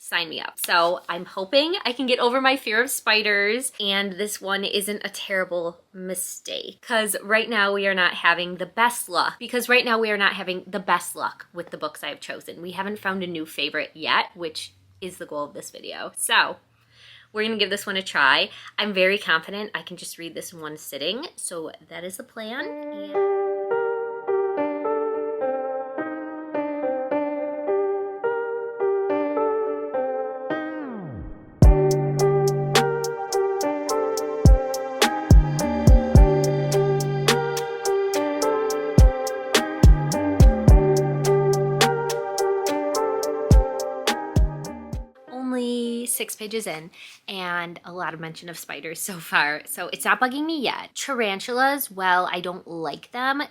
sign me up. So I'm hoping I can get over my fear of spiders and this one isn't a terrible mistake. Because right now we are not having the best luck. With the books I've chosen. We haven't found a new favorite yet, which is the goal of this video. So we're gonna give this one a try. I'm very confident I can just read this in one sitting. So that is the plan. Only 6 pages in and a lot of mention of spiders so far, so it's not bugging me yet. Tarantulas, well, I don't like them.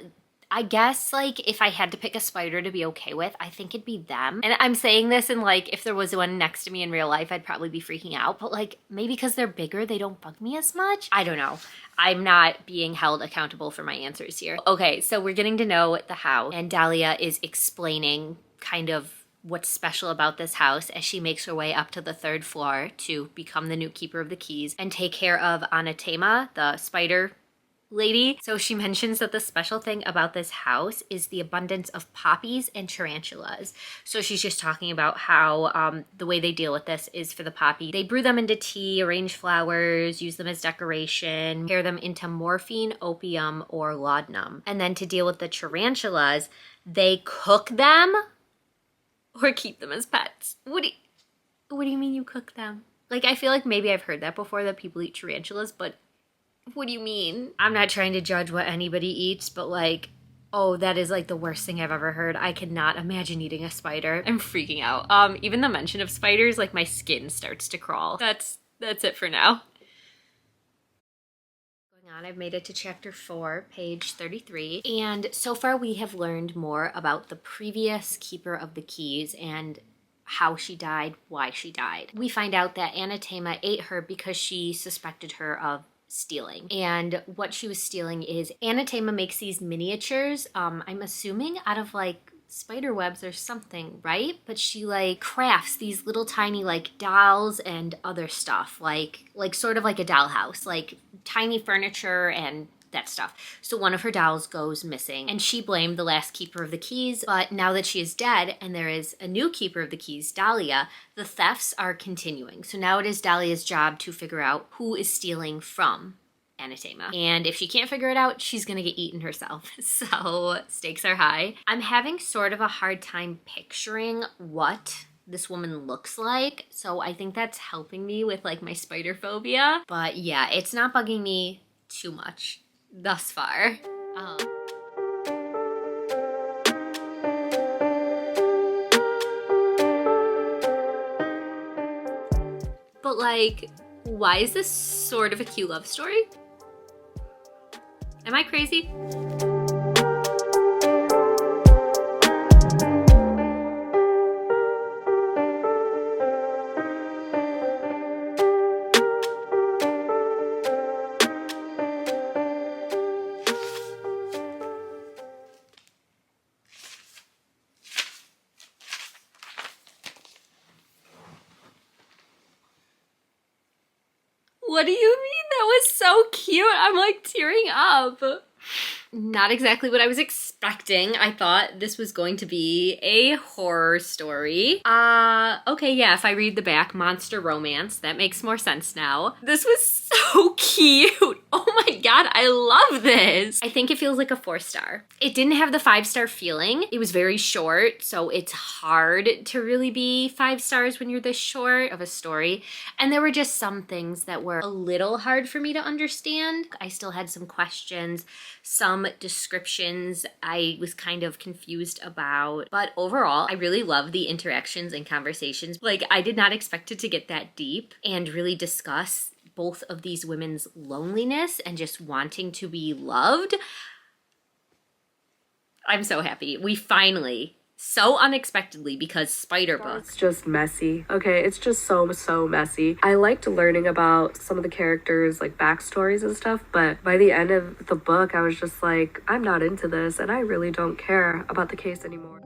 I guess, like, if I had to pick a spider to be okay with, I think it'd be them. And I'm saying this and, like, if there was one next to me in real life, I'd probably be freaking out. But, like, maybe because they're bigger, they don't bug me as much? I don't know. I'm not being held accountable for my answers here. Okay, so we're getting to know the house, and Dahlia is explaining kind of what's special about this house as she makes her way up to the 3rd floor to become the new keeper of the keys and take care of Anatima, the spider lady. So she mentions that the special thing about this house is the abundance of poppies and tarantulas. So she's just talking about how the way they deal with this is for the poppy, they brew them into tea, arrange flowers, use them as decoration, pair them into morphine, opium, or laudanum. And then to deal with the tarantulas, they cook them or keep them as pets. What do you mean you cook them? Like, I feel like maybe I've heard that before, that people eat tarantulas, but what do you mean? I'm not trying to judge what anybody eats, but like, oh, that is like the worst thing I've ever heard. I cannot imagine eating a spider. I'm freaking out. Even the mention of spiders, like my skin starts to crawl. That's it for now. I've made it to chapter 4, page 33, and so far we have learned more about the previous keeper of the keys and how she died, why she died. We find out that Anatima ate her because she suspected her of stealing, and what she was stealing is Anatima makes these miniatures, I'm assuming out of like spider webs or something, right? But she like crafts these little tiny like dolls and other stuff, like sort of like a dollhouse, like tiny furniture and that stuff. So one of her dolls goes missing, and she blamed the last keeper of the keys, but now that she is dead and there is a new keeper of the keys, Dahlia, the thefts are continuing. So now it is Dahlia's job to figure out who is stealing from Anatema. And if she can't figure it out, she's gonna get eaten herself. So stakes are high. I'm having sort of a hard time picturing what this woman looks like. So I think that's helping me with like my spider phobia. But yeah, it's not bugging me too much thus far. But like, why is this sort of a cute love story? Am I crazy? What do you mean? That was so cute. I'm like tearing up. Not exactly what I was expecting. I thought this was going to be a horror story. Okay, yeah, if I read the back, monster romance, that makes more sense now. This was so cute. Oh my god, I love this. I think it feels like a 4-star. It didn't have the 5-star feeling. It was very short, so it's hard to really be 5 stars when you're this short of a story. And there were just some things that were a little hard for me to understand. I still had some questions, some descriptions I was kind of confused about. But overall, I really love the interactions and conversations. Like, I did not expect it to get that deep and really discuss both of these women's loneliness and just wanting to be loved. I'm so happy. We finally, so unexpectedly, because Spider Book. It's just messy. Okay, it's just so messy. I liked learning about some of the characters, like backstories and stuff, but by the end of the book, I was just like, I'm not into this, and I really don't care about the case anymore.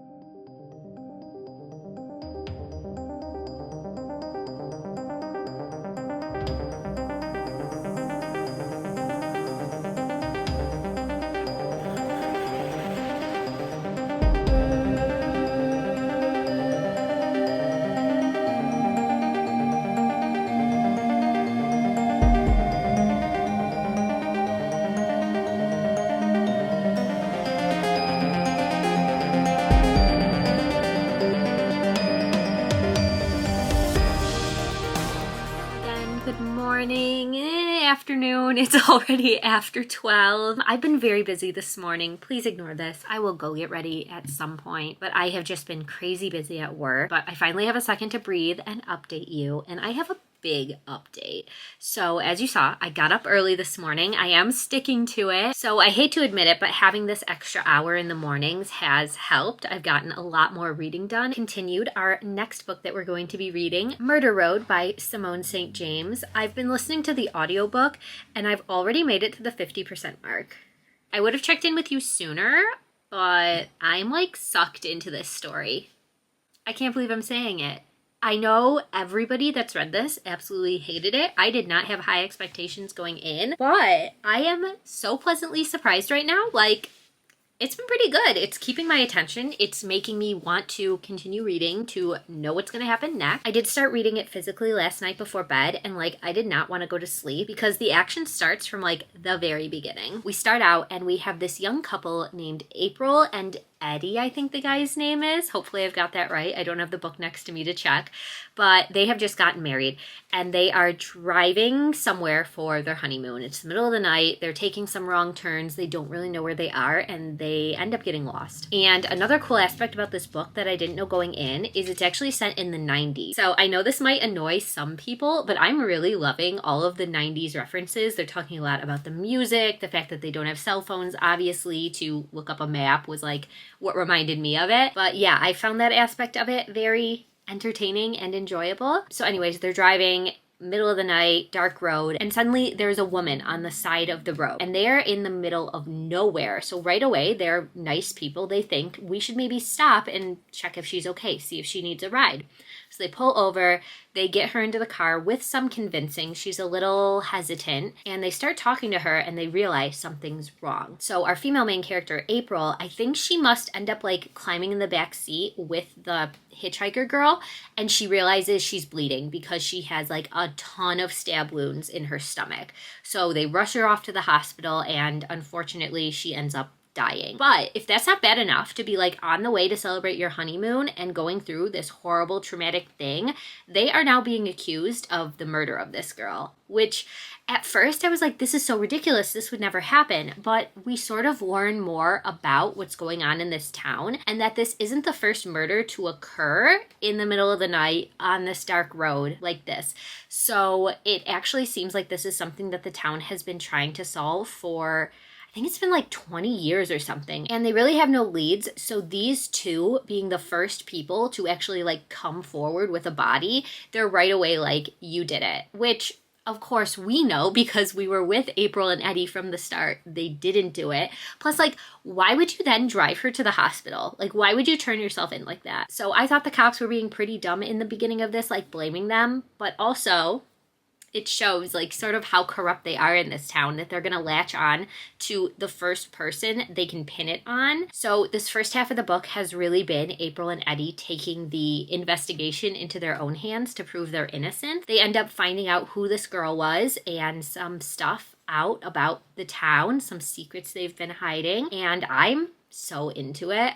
Afternoon. It's already after 12. I've been very busy this morning. Please ignore this. I will go get ready at some point, but I have just been crazy busy at work. But I finally have a second to breathe and update you, and I have a big update. So as you saw, I got up early this morning. I am sticking to it. So I hate to admit it, but having this extra hour in the mornings has helped. I've gotten a lot more reading done. Continued our next book that we're going to be reading, Murder Road by Simone St. James. I've been listening to the audiobook and I've already made it to the 50% mark. I would have checked in with you sooner, but I'm like sucked into this story. I can't believe I'm saying it. I know everybody that's read this absolutely hated it. I did not have high expectations going in, but I am so pleasantly surprised right now. Like, it's been pretty good. It's keeping my attention. It's making me want to continue reading to know what's going to happen next. I did start reading it physically last night before bed, and like I did not want to go to sleep because the action starts from like the very beginning. We start out and we have this young couple named April and Eddie, I think the guy's name is. Hopefully I've got that right. I don't have the book next to me to check. But they have just gotten married and they are driving somewhere for their honeymoon. It's the middle of the night. They're taking some wrong turns. They don't really know where they are and they end up getting lost. And another cool aspect about this book that I didn't know going in is it's actually set in the 90s. So I know this might annoy some people, but I'm really loving all of the 90s references. They're talking a lot about the music, the fact that they don't have cell phones, obviously, to look up a map was like what reminded me of it. But yeah, I found that aspect of it very entertaining and enjoyable. So anyways, they're driving middle of the night, dark road, and suddenly there's a woman on the side of the road and they're in the middle of nowhere. So right away, they're nice people. They think we should maybe stop and check if she's okay, see if she needs a ride. So they pull over, they get her into the car with some convincing. She's a little hesitant, and they start talking to her and they realize something's wrong. So our female main character, April, I think she must end up like climbing in the back seat with the hitchhiker girl, and she realizes she's bleeding because she has like a ton of stab wounds in her stomach. So they rush her off to the hospital, and unfortunately she ends up dying. But if that's not bad enough to be like on the way to celebrate your honeymoon and going through this horrible traumatic thing, they are now being accused of the murder of this girl, which at first I was like, this is so ridiculous, this would never happen. But we sort of learn more about what's going on in this town, and that this isn't the first murder to occur in the middle of the night on this dark road like this. So it actually seems like this is something that the town has been trying to solve for, I think it's been like 20 years or something, and they really have no leads. So these two being the first people to actually like come forward with a body, they're right away like, you did it, which of course we know because we were with April and Eddie from the start. They didn't do it. Plus, like, why would you then drive her to the hospital? Like, why would you turn yourself in like that? So I thought the cops were being pretty dumb in the beginning of this, like blaming them, but also it shows like sort of how corrupt they are in this town, that they're gonna latch on to the first person they can pin it on. So this first half of the book has really been April and Eddie taking the investigation into their own hands to prove they're innocent. They end up finding out who this girl was and some stuff out about the town, some secrets they've been hiding, and I'm so into it.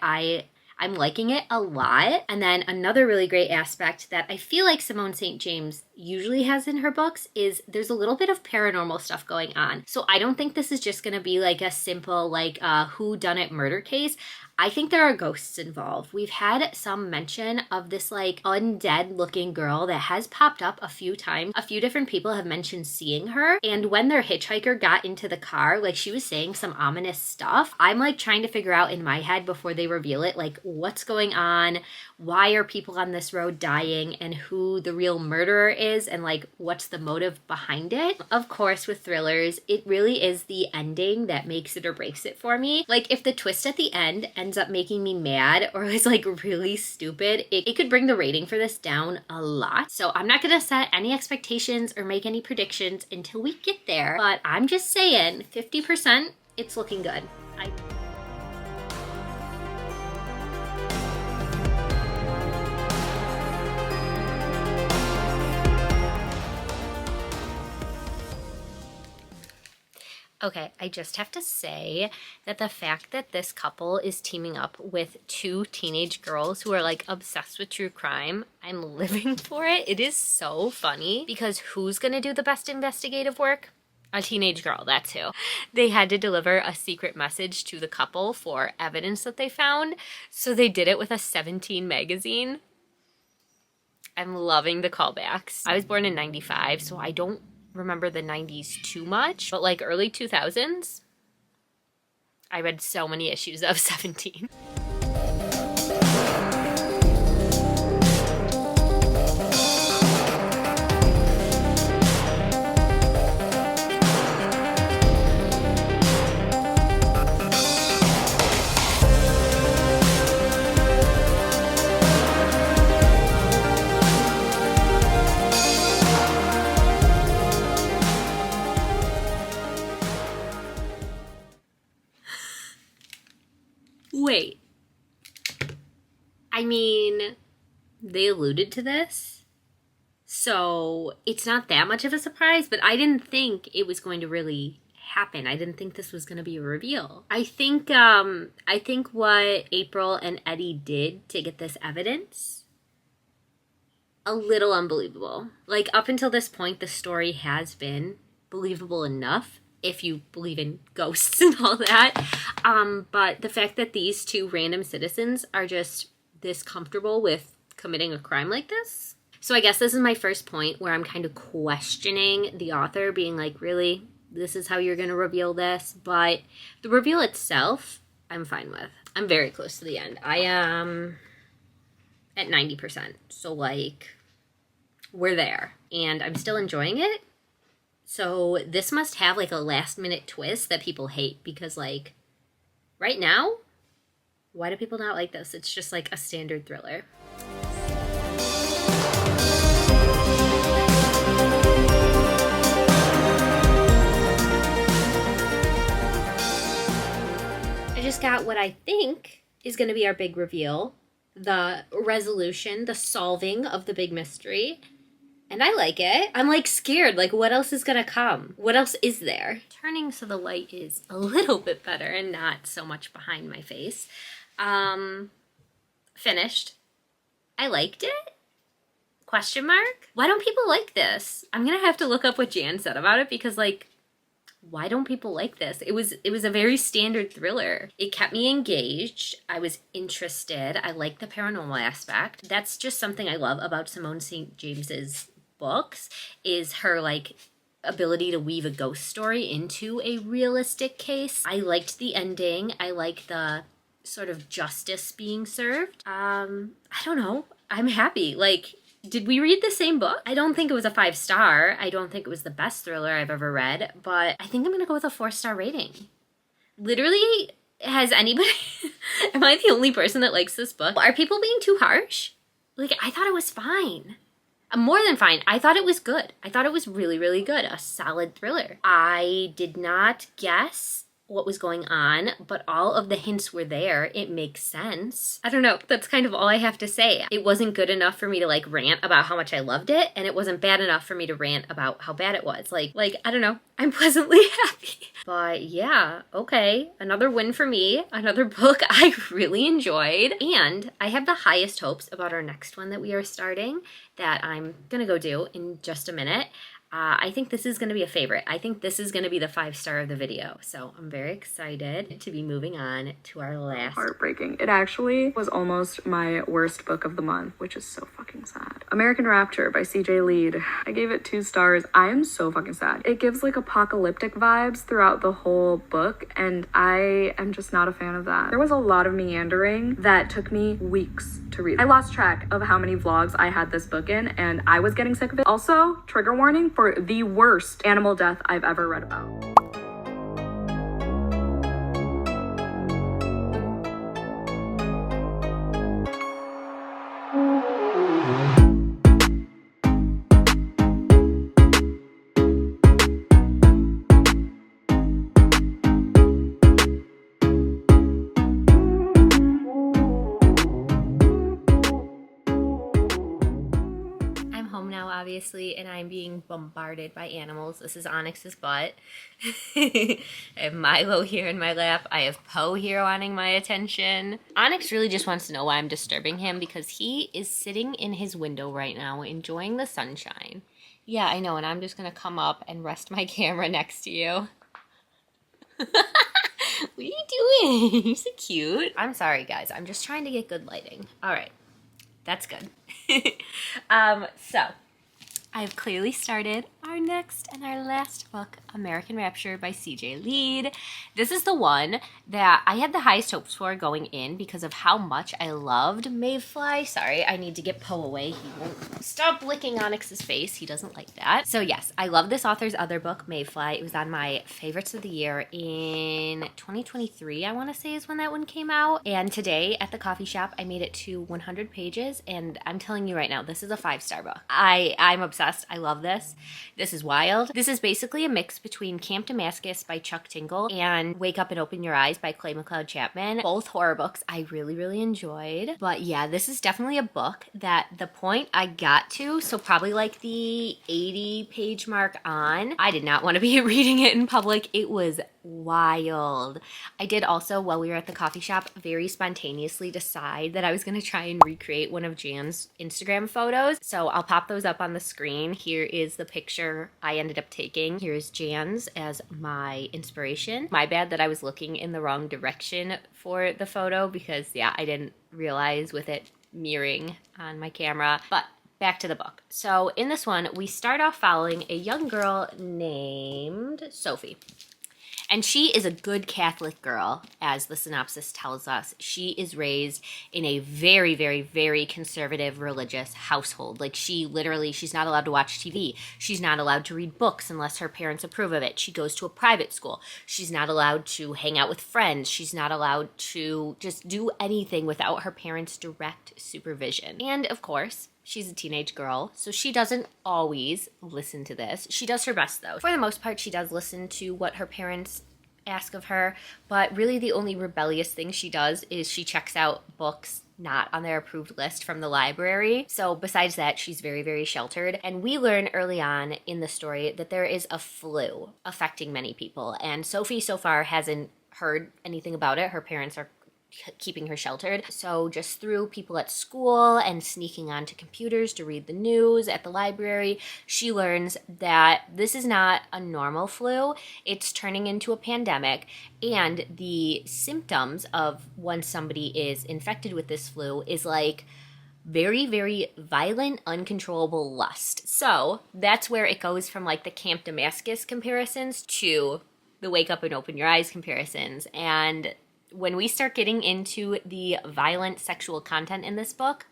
I'm liking it a lot. And then another really great aspect that I feel like Simone St. James usually has in her books is there's a little bit of paranormal stuff going on. So I don't think this is just going to be like a simple like whodunit murder case. I think there are ghosts involved. We've had some mention of this like undead looking girl that has popped up a few times. A few different people have mentioned seeing her. And when their hitchhiker got into the car, like she was saying some ominous stuff. I'm like trying to figure out in my head before they reveal it, like what's going on? Why are people on this road dying, and who the real murderer is, and like what's the motive behind it? Of course, with thrillers, it really is the ending that makes it or breaks it for me. Like if the twist at the end ends up making me mad or is like really stupid, it could bring the rating for this down a lot. So I'm not gonna set any expectations or make any predictions until we get there, but I'm just saying 50%, it's looking good. Okay, I just have to say that the fact that this couple is teaming up with two teenage girls who are like obsessed with true crime, I'm living for it. It is so funny because who's gonna do the best investigative work? A teenage girl, that's who. They had to deliver a secret message to the couple for evidence that they found, so they did it with a 17 magazine. I'm loving the callbacks. I was born in 95, so I don't remember the 90s too much, but like early 2000s, I read so many issues of 17. Wait. I mean, they alluded to this, so it's not that much of a surprise, but I didn't think it was going to really happen. I didn't think this was going to be a reveal. I think what April and Eddie did to get this evidence, a little unbelievable. Like, up until this point, the story has been believable enough, if you believe in ghosts and all that. But the fact that these two random citizens are just this comfortable with committing a crime like this. So I guess this is my first point where I'm kind of questioning the author, being like, really, this is how you're going to reveal this? But the reveal itself, I'm fine with. I'm very close to the end. I am at 90%. So like, we're there. And I'm still enjoying it. So this must have like a last minute twist that people hate, because like right now, why do people not like this? It's just like a standard thriller. got what I think is going to be our big reveal, the resolution, the solving of the big mystery. And I like it. I'm like scared. Like, what else is going to come? What else is there? Turning so the light is a little bit better and not so much behind my face. Finished. I liked it? Question mark? Why don't people like this? I'm going to have to look up what Jan said about it because, like, why don't people like this? It was a very standard thriller. It kept me engaged. I was interested. I like the paranormal aspect. That's just something I love about Simone St. James's books, is her, like, ability to weave a ghost story into a realistic case. I liked the ending. I like the sort of justice being served. I don't know. I'm happy. Like, did we read the same book? I don't think it was a 5-star. I don't think it was the best thriller I've ever read, but I think I'm gonna go with a 4-star rating. Literally, has anybody, am I the only person that likes this book? Are people being too harsh? Like, I thought it was fine. More than fine. I thought it was good. I thought it was really, really good. A solid thriller. I did not guess what was going on, but all of the hints were there. It makes sense. I don't know. That's kind of all I have to say. It wasn't good enough for me to, like, rant about how much I loved it, and it wasn't bad enough for me to rant about how bad it was. Like, I don't know. I'm pleasantly happy. But yeah, okay. Another win for me. Another book I really enjoyed. And I have the highest hopes about our next one that we are starting that I'm gonna go do in just a minute. I think this is going to be a favorite. I think this is going to be the 5-star of the video. So I'm very excited to be moving on to our last. Heartbreaking. It actually was almost my worst book of the month, which is so fucking sad. American Rapture by CJ Lead. I gave it 2 stars. I am so fucking sad. It gives like apocalyptic vibes throughout the whole book, and I am just not a fan of that. There was a lot of meandering that took me weeks to read. I lost track of how many vlogs I had this book in, and I was getting sick of it. Also, trigger warning for the worst animal death I've ever read about. Obviously, and I'm being bombarded by animals. This is Onyx's butt. I have Milo here in my lap. I have Poe here wanting my attention. Onyx really just wants to know why I'm disturbing him because he is sitting in his window right now enjoying the sunshine. Yeah, I know, and I'm just gonna come up and rest my camera next to you. What are you doing? You're so cute. I'm sorry, guys. I'm just trying to get good lighting. All right. That's good. So I've clearly started our next and our last book, American Rapture by CJ Lead. This is the one that I had the highest hopes for going in because of how much I loved Mayfly. Sorry, I need to get Poe away. He won't stop licking Onyx's face. He doesn't like that. So yes, I love this author's other book, Mayfly. It was on my favorites of the year in 2023, I want to say is when that one came out. And today at the coffee shop, I made it to 100 pages. And I'm telling you right now, this is a 5-star book. I'm obsessed. I love this. This is wild. This is basically a mix between Camp Damascus by Chuck Tingle and Wake Up and Open Your Eyes by Clay McLeod Chapman. Both horror books I really, really enjoyed. But yeah, this is definitely a book that the point I got to, so probably like the 80-page mark on, I did not want to be reading it in public. It was wild. I did also, while we were at the coffee shop, very spontaneously decide that I was going to try and recreate one of Jan's Instagram photos. So I'll pop those up on the screen. Here is the picture I ended up taking. Here's Jan's as my inspiration. My bad that I was looking in the wrong direction for the photo because, yeah, I didn't realize with it mirroring on my camera. But back to the book. So in this one, we start off following a young girl named Sophie. And she is a good Catholic girl, as the synopsis tells us. She is raised in a very, very, very conservative religious household. Like she's not allowed to watch TV. She's not allowed to read books unless her parents approve of it. She goes to a private school. She's not allowed to hang out with friends. She's not allowed to just do anything without her parents' direct supervision. And of course, she's a teenage girl, so she doesn't always listen to this. She does her best, though. For the most part, she does listen to what her parents ask of her. But really the only rebellious thing she does is she checks out books not on their approved list from the library. So besides that, she's very, very sheltered. And we learn early on in the story that there is a flu affecting many people. And Sophie so far hasn't heard anything about it. Her parents are keeping her sheltered. So just through people at school and sneaking onto computers to read the news at the library, she learns that this is not a normal flu. It's turning into a pandemic, and the symptoms of when somebody is infected with this flu is like very, very violent, uncontrollable lust. So that's where it goes from like the Camp Damascus comparisons to the Wake Up and Open Your Eyes comparisons. And when we start getting into the violent sexual content in this book,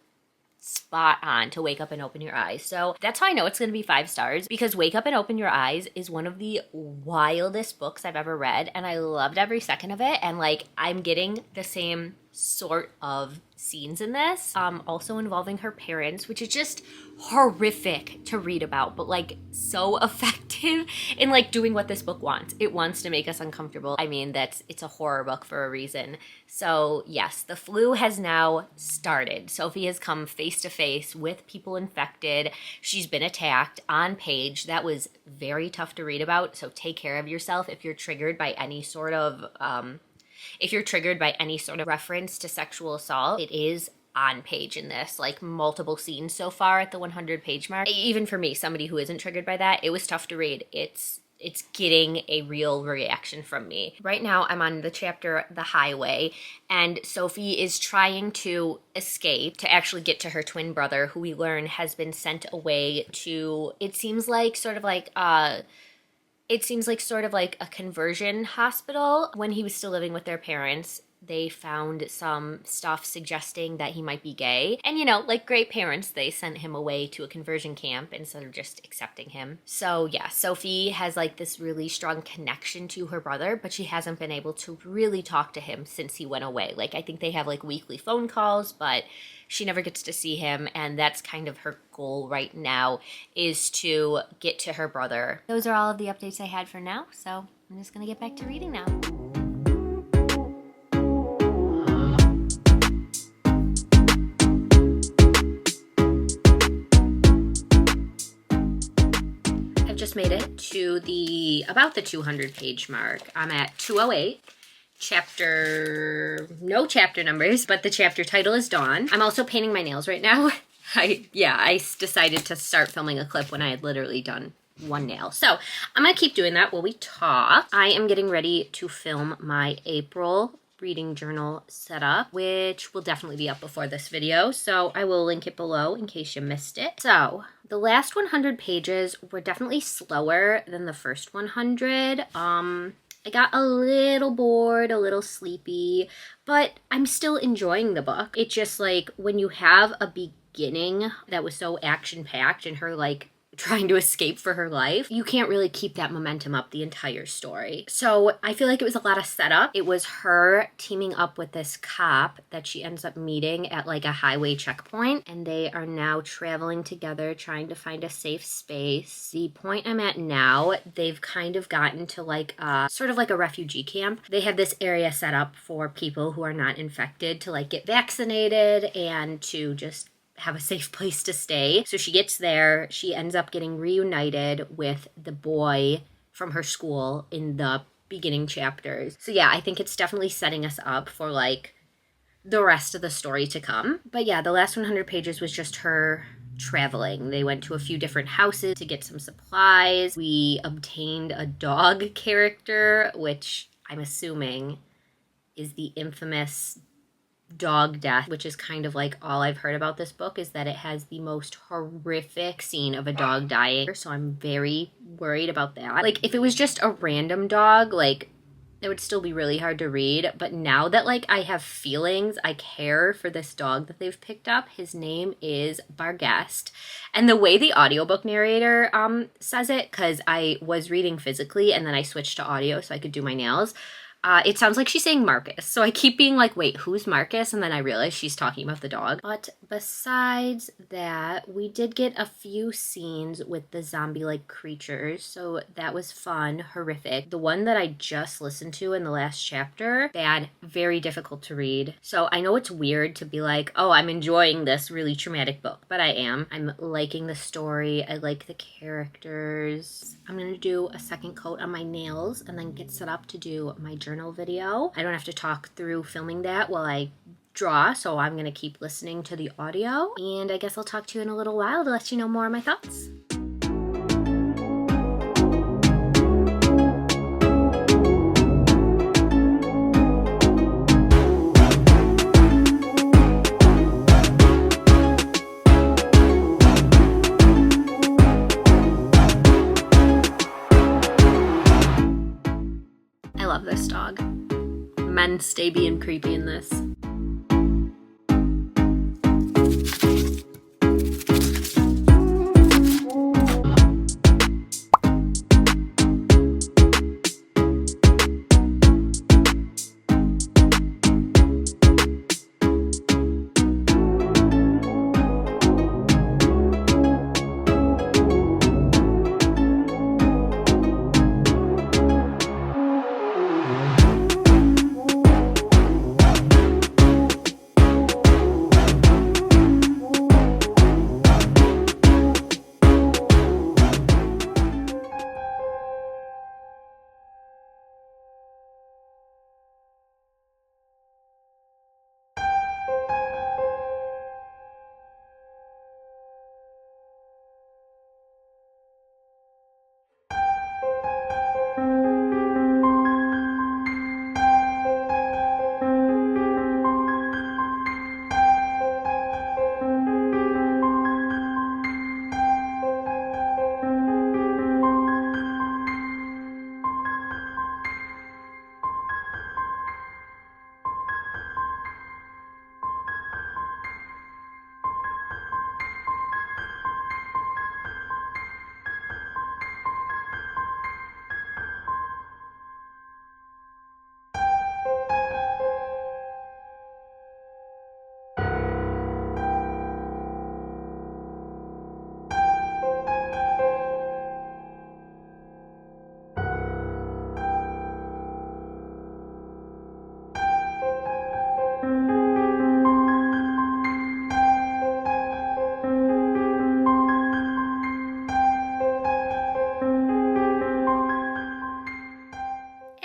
spot on to Wake Up and Open Your Eyes. So that's how I know it's going to be 5 stars, because Wake Up and Open Your Eyes is one of the wildest books I've ever read, and I loved every second of it. And like, I'm getting the same sort of scenes in this, also involving her parents, which is just horrific to read about, but like so effective in like doing what this book wants. It wants to make us uncomfortable. I mean, it's a horror book for a reason. So yes, the flu has now started. Sophie has come face to face with people infected. She's been attacked on page. That was very tough to read about. So take care of yourself if you're triggered by any sort of reference to sexual assault. It is on page in this, like multiple scenes so far at the 100 page mark. Even for me, somebody who isn't triggered by that, it was tough to read. It's getting a real reaction from me. Right now, I'm on the chapter The Highway, and Sophie is trying to escape to actually get to her twin brother, who we learn has been sent away to, it seems like sort of like a conversion hospital. When he was still living with their parents, they found some stuff suggesting that he might be gay. And you know, like great parents, they sent him away to a conversion camp instead of just accepting him. So yeah, Sophie has like this really strong connection to her brother, but she hasn't been able to really talk to him since he went away. Like, I think they have like weekly phone calls, but she never gets to see him, and that's kind of her goal right now, is to get to her brother. Those are all of the updates I had for now, so I'm just gonna get back to reading now. I've just made it to about the 200 page mark. I'm at 208. No chapter numbers, but the chapter title is Dawn. I'm also painting my nails right now. I decided to start filming a clip when I had literally done one nail. So I'm gonna keep doing that while we talk. I am getting ready to film my April reading journal setup, which will definitely be up before this video, so I will link it below in case you missed it. So the last 100 pages were definitely slower than the first 100. I got a little bored, a little sleepy, but I'm still enjoying the book. It's just like when you have a beginning that was so action-packed and her like trying to escape for her life, you can't really keep that momentum up the entire story. So I feel like it was a lot of setup. It was her teaming up with this cop that she ends up meeting at like a highway checkpoint, and they are now traveling together trying to find a safe space. The point I'm at now, they've kind of gotten to like sort of like a refugee camp. They have this area set up for people who are not infected to like get vaccinated and to just have a safe place to stay. So she gets there, she ends up getting reunited with the boy from her school in the beginning chapters. So yeah, I think it's definitely setting us up for like the rest of the story to come. But yeah, the last 100 pages was just her traveling. They went to a few different houses to get some supplies. We obtained a dog character, which I'm assuming is the infamous dog death, which is kind of like all I've heard about this book, is that it has the most horrific scene of a dog dying. So I'm very worried about that. Like, if it was just a random dog, like, it would still be really hard to read. But now that like I have feelings, I care for this dog that they've picked up. His name is Barghest. And the way the audiobook narrator says it, because I was reading physically and then I switched to audio so I could do my nails, It sounds like she's saying Marcus. So I keep being like, wait, who's Marcus? And then I realize she's talking about the dog. But besides that, we did get a few scenes with the zombie-like creatures. So that was fun, horrific. The one that I just listened to in the last chapter, bad, very difficult to read. So I know it's weird to be like, oh, I'm enjoying this really traumatic book, but I am. I'm liking the story. I like the characters. I'm gonna do a second coat on my nails and then get set up to do my journal video. I don't have to talk through filming that while I draw, so I'm gonna keep listening to the audio, and I guess I'll talk to you in a little while to let you know more of my thoughts. I love this dog. Men stay being creepy in this.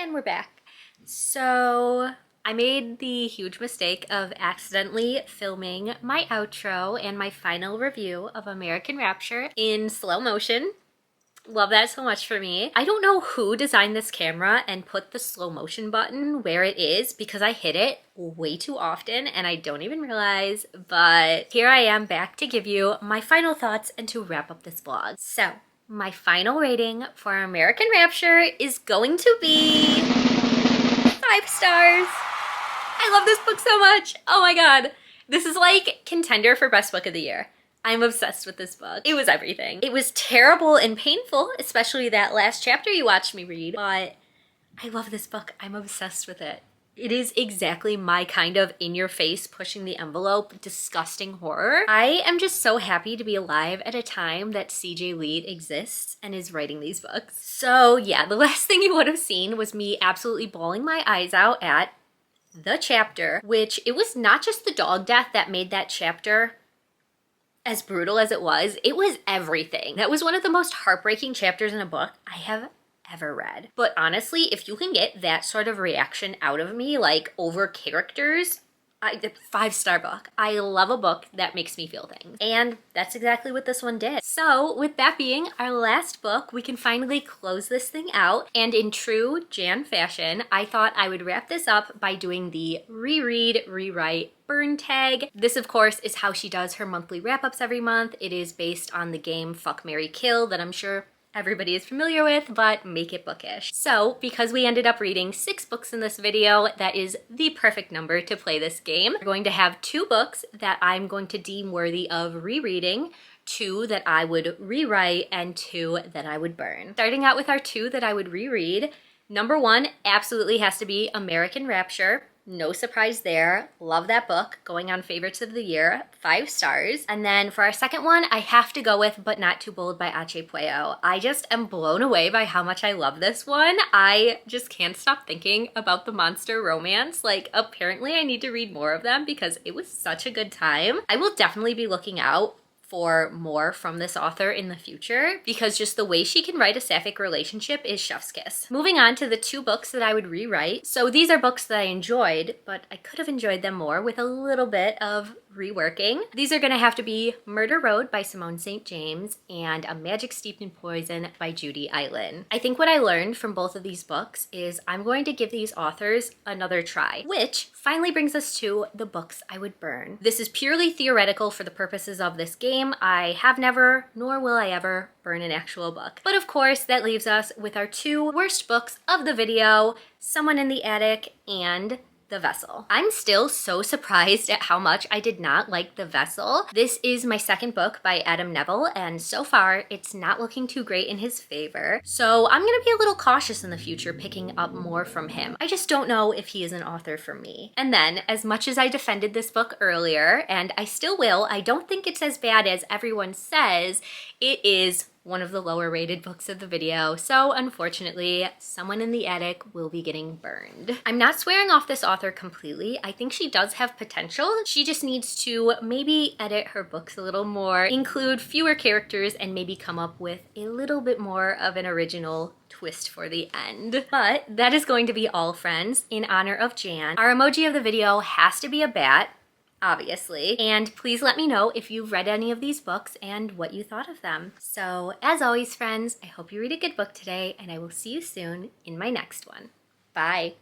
And we're back. So I made the huge mistake of accidentally filming my outro and my final review of American Rapture in slow motion. Love that so much for me. I don't know who designed this camera and put the slow motion button where it is because I hit it way too often and I don't even realize, but here I am back to give you my final thoughts and to wrap up this vlog. So my final rating for American Rapture is going to be 5 stars. I love this book so much. Oh my god. This is like contender for best book of the year. I'm obsessed with this book. It was everything. It was terrible and painful, especially that last chapter you watched me read, but I love this book. I'm obsessed with it. It is exactly my kind of in-your-face, pushing the envelope, disgusting horror. I am just so happy to be alive at a time that CJ Lead exists and is writing these books. So yeah, the last thing you would have seen was me absolutely bawling my eyes out at the chapter, which it was not just the dog death that made that chapter as brutal as it was everything. That was one of the most heartbreaking chapters in a book I have ever read. But honestly, if you can get that sort of reaction out of me, like over characters, 5-star book. I love a book that makes me feel things. And that's exactly what this one did. So with that being our last book, we can finally close this thing out. And in true Jan fashion, I thought I would wrap this up by doing the reread, rewrite, burn tag. This, of course, is how she does her monthly wrap-ups every month. It is based on the game Fuck, Marry, Kill that I'm sure everybody is familiar with, but make it bookish. So because we ended up reading 6 books in this video, that is the perfect number to play this game. We're going to have 2 books that I'm going to deem worthy of rereading, 2 that I would rewrite, and 2 that I would burn. Starting out with our 2 that I would reread, Number one absolutely has to be American Rapture. No surprise there. Love that book. Going on favorites of the year. 5 stars. And then for our second one, I have to go with But Not Too Bold by Ache Pueo. I just am blown away by how much I love this one. I just can't stop thinking about the monster romance. Like, apparently I need to read more of them because it was such a good time. I will definitely be looking out for more from this author in the future because just the way she can write a sapphic relationship is chef's kiss. Moving on to the 2 books that I would rewrite. So these are books that I enjoyed, but I could have enjoyed them more with a little bit of reworking. These are gonna have to be Murder Road by Simone St. James and A Magic Steeped in Poison by Judy Eilen. I think what I learned from both of these books is I'm going to give these authors another try, which finally brings us to the books I would burn. This is purely theoretical for the purposes of this game. I have never, nor will I ever, burn an actual book. But of course, that leaves us with our 2 worst books of the video, Someone in the Attic and The Vessel. I'm still so surprised at how much I did not like The Vessel. This is my second book by Adam Neville, and so far it's not looking too great in his favor. So I'm gonna be a little cautious in the future picking up more from him. I just don't know if he is an author for me. And then, as much as I defended this book earlier, and I still will, I don't think it's as bad as everyone says. It is one of the lower rated books of the video, so unfortunately, Someone in the Attic will be getting burned. I'm not swearing off this author completely. I think she does have potential. She just needs to maybe edit her books a little more, include fewer characters, and maybe come up with a little bit more of an original twist for the end. But that is going to be all, friends, in honor of Jan. Our emoji of the video has to be a bat, obviously. And please let me know if you've read any of these books and what you thought of them. So as always, friends, I hope you read a good book today, and I will see you soon in my next one. Bye.